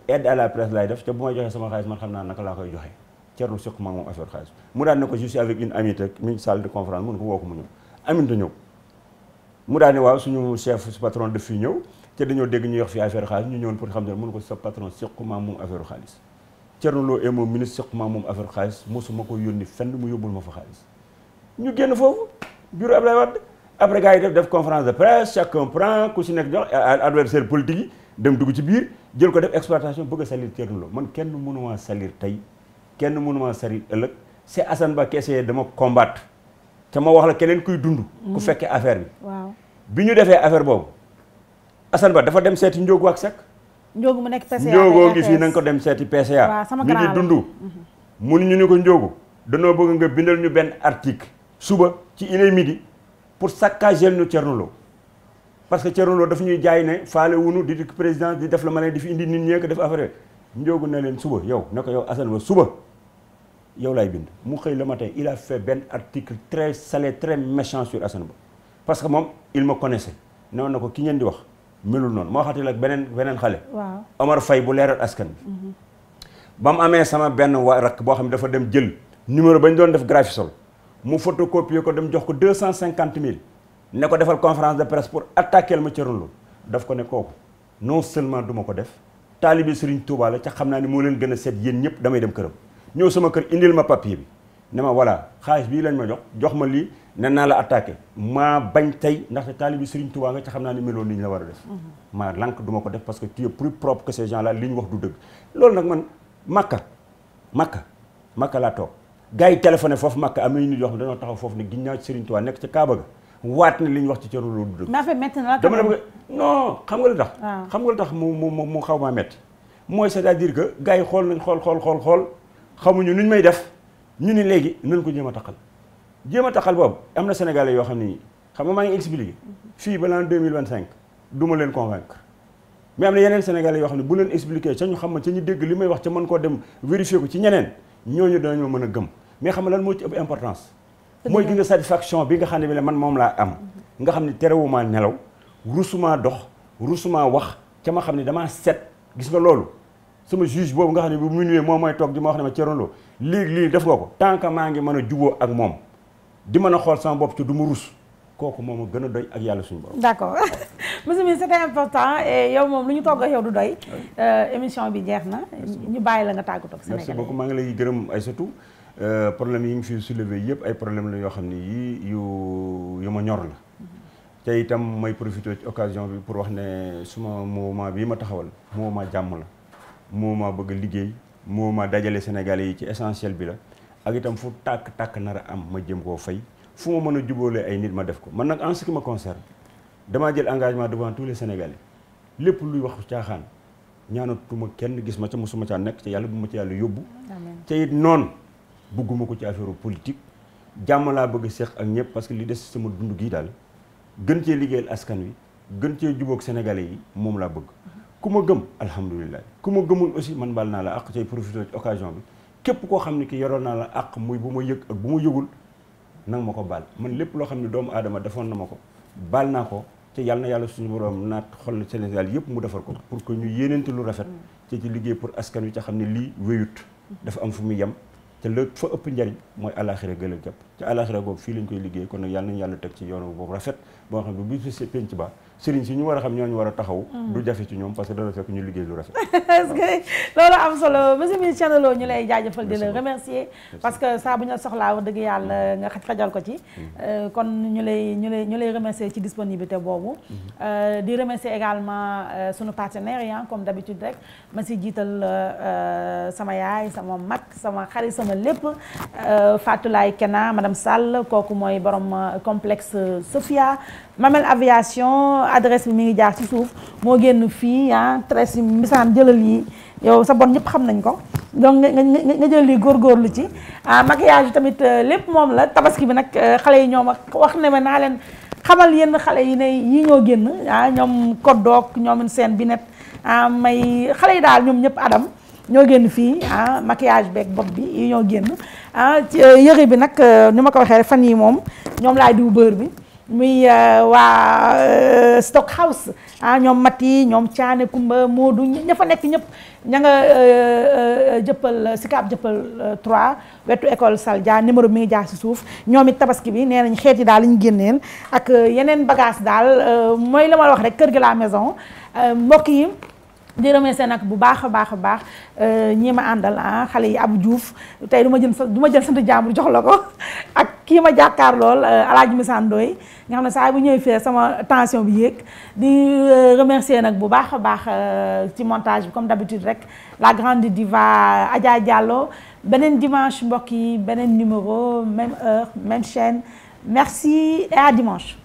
aide à la presse laay def te bu may joxee sama xaalis man xam naa naka laa koy joxe Thierno siquma moom affaire xaalis mu daan ne ko je suis avec une amie mi salle de conférence mun ko woo ko mu ñëw Aminata ñëw mu daal ne waaw suñu chef su patron de fii ñëw te dañoo dégg ñuy wax fii affaire xaalis ñu ñëwoon pour xam ne mënu ko sa patron siquma moom affaire xaalis Thierno Lo et mon ministre siquma moom affaire xaalis mosuma ko yónni fenn mu yóbbul ma fa xaalis ñu génn foofu bureau Abdoulaye Wade après gars yi def conférence de presse chacun prend ku si nekk jox adversaire politique yi dem dugg ci biir jël ko def exploitation bëgg a salir Thierno Lo man kenn mënuma salir tey kenn mënuma salir ëllëg c'est Assane Ba qui essayé dama combattre te ma wax la keneen kuy dund ku fekkee affaire bi waaw bi ñu defee affaire boobu Assane Ba dafa dem seeti Ndiogou ak Seck Ndiogou mu nekk PCA Ndiogou ngi fii nañ ko dem seeti PCA ñu ngi dund mun ñu ni ko Ndiogou danoo bëgg nga bindal ñu benn article suba ci il est midi pour saccager ñu Thierno Lo parce que Thierno Lo daf ñuy jaay ne faale wunu di président di def la ma ne di fi indi nit ñee ko def affaire Ndiogou ne leen suba yow ne ko yow Assane Ba suba yow lay bind mu xëy le matin il a fait benn article très salé très méchant sur Assane Ba parce que moom il me connaissait ne woon na ko ki ngeen di wax melul noonu moo xatil ak beneen xale Omar Faye bu leeral askan bi ba mu amee sama benn rakk boo xam ne dafa dem jël numéro ba ñu doon def Grafisol mu photocopier ko dem jox ko 250 000 ne ko defal conférence de presse pour attaquer ma Thierno Lo daf ko ne kooku non seulement du ma ko def taalibi Serigne Touba la ca xam naa ni moo leen gën a seet yéen ñëpp damay dem këram ñëw sama kër indil ma papier bi ne ma voilà xaalis bii lañ ma jox ma lii ne naa la attaqué maa bañ tey ndaxte taalibi Serigne Touba nga ca xam naa ni meloon ni ñu la war a def maa lànk du ma ko def parce que tu es plus propre que ces gens là li ñu wax du dëgg loolu nag man Makka laa toog gars yi téléphoné foofu Makka am na nit yoo xam ne dañoo taxaw foofu ne ginnaaw ci Serigne Touba nekk ca Kaaba ga waat ne li ñu wax ci Thierno Lo du dëgg dama ne bëgg non xam nga lu tax xam nga lu tax mu xaw maa metti mooy c'est-à-dire que gars yi xool nañ xool xamuñu nuñ may def ñu ni léegi nañ ko jéem a taxal boobu am na sénégalais yoo xam ne xam nga maa ngi expliqué fii balaa 2025 du ma leen convaincre mais am na yeneen sénégalais yoo xam ne bu leen expliqué ca ñu xam ma ca ñu dégg li may wax ca mën koo dem vérifier ko ci ñeneen ñooñu dañoo mën a gëm mais xam nga lan moo ci ëpp importance mooy gi nga satisfaction bi nga xam ne bi man moom laa am nga xam ne terewuma nelaw rusuma dox rusuma wax ca ma xam ne damaa set gis nga loolu sama juge boobu nga xam ne bu mu ñëwee moom mooy toog di ma wax ne ma Thierno Lo lii def nga ko tant que maa ngi mën a juboo ak moom di mën a xool sama bopp ci du ma rus kooku moom a gën a doy ak yàlla suñu borom. d'accord monsieur mi c'était important et yow moom lu ñu togg ak yow du doy émission bi jeex na ñu bàyyi la nga tàggatoo ak Sénégalais. merci beaucoup maa ngi lay gërëm ay surtout problème yi ngi fi soulevé yëpp ay problème la yoo xam ne yii yu ma ñor la te itam may profité ci occasion bi pour wax ne suma mouvement bii ma taxawal mouvement jàmm la mouvement bëgg liggéey mouvement dajale Sénégalais yi ci essentiel bi la ak itam fu tàkk nar a am ma jëm koo fay fu ma mën a jubóolee ay nit ma def ko man nag en ce qui me concerne damaa jël engagement devant tous les Sénégalais lépp luy wax caaxaan ñaanatuma kenn gis ma ca mosuma caa nekk ca yàlla bu ma ci yàlla yóbbu te it noonu bëgguma ko ci affaire politique jàmm laa bëgg seex ak ñëpp parce que li des sama dund gii daal gën cee liggéeyal askan wi gën cee jubóog Sénégalais yi moom laa bëgg ku ma gëm alhamdulilah ku ma gëmul aussi man baal naa la àq cay profité ci occasion bi képp koo xam ne ki yoroon naa la àq muy bu ma yëg ak bu ma yëgul nang ma ko baal man lépp loo xam ne doomu aadama defoon na ma ko baal naa ko te yàlla na yàlla suñu borom naat xol na Sénégal yëpp mu defar ko pour que ñu yéeneente lu rafet ci liggéey pour askan wi ca xam ne lii wéyut dafa am fu muy yem te la fa ëpp njariñ mooy àlaxira gël ak jàpp te àlaxira boobu fii lañ koy liggéey kon nag yàlla nañu yàlla teg ci yoonu boobu rafet boo xam ne bu fi penc ba sëriñ si ñu war a xam ñooñu war a taxaw du jafe ci ñoom parce que dana fekk ñu liggéey lu rafet est-ce que loolu am solo monsieur mi Thierno Lo ñu lay jaajëfal di la remercier parce que saa bu ñu la soxlaa wax dëgg yàlla nga xajal ko ci kon ñu lay remercier ci disponibilité boobu di remercier également sunu partenaires yi comme d'habitude rek ma si jiital sama yaay sama mag sama xarit sama lépp Fatoulaye Kena madame Sall kooku mooy borom complexe Sophia Mamel Aviation adresse bi mi ngi jaar ci suuf moo génn fii tresse yi misaan jëlal yi yow sa bon ñëpp xam nañ ko donc nga jël lii góorgóorlu ci maquillage yi tamit lépp moom la tabaski bi nag xale yi ñoom wax ne ma naa leen xamal yenn xale yi ne yi ñoo génn ñoom koddoog ñoom seen bi net may xale yi daal ñoom ñëpp adam ñoo génn fii maquillage beeg bopp bi yi ñoo génn yëre bi nag ni ma ko waxee fan yi moom ñoom laay diw beurre bi muy waa Stock House ñoom Mati ñoom Thiané Kumba Modou ña fa nekk ñëpp ña nga jëppal Sicap jëppal 3 wetu école Saldia numéro bi mi ngi jaar si suuf ñoom it tabaski bi nee nañ xeet yi daal li ñu génneel ak yeneen bagage daal mooy la ma wax rek kër gi la maison mbokk yi di remercier nag bu baax a baax ñii ma àndal xale yi Abou Diouf tey du ma jël sant jàmbur jox la ko ak kii ma jàkkaar lool Alaaji Missane Ndoye nga xam ne saa bu ñëwee fii sama tension bi yéeg di remercier nag bu baax a baax ci montage bi comme d'habitude rek la grande diva Adja Diallo beneen dimanche mbokk yi beneen numéro même heure même chaîne merci et à dimanche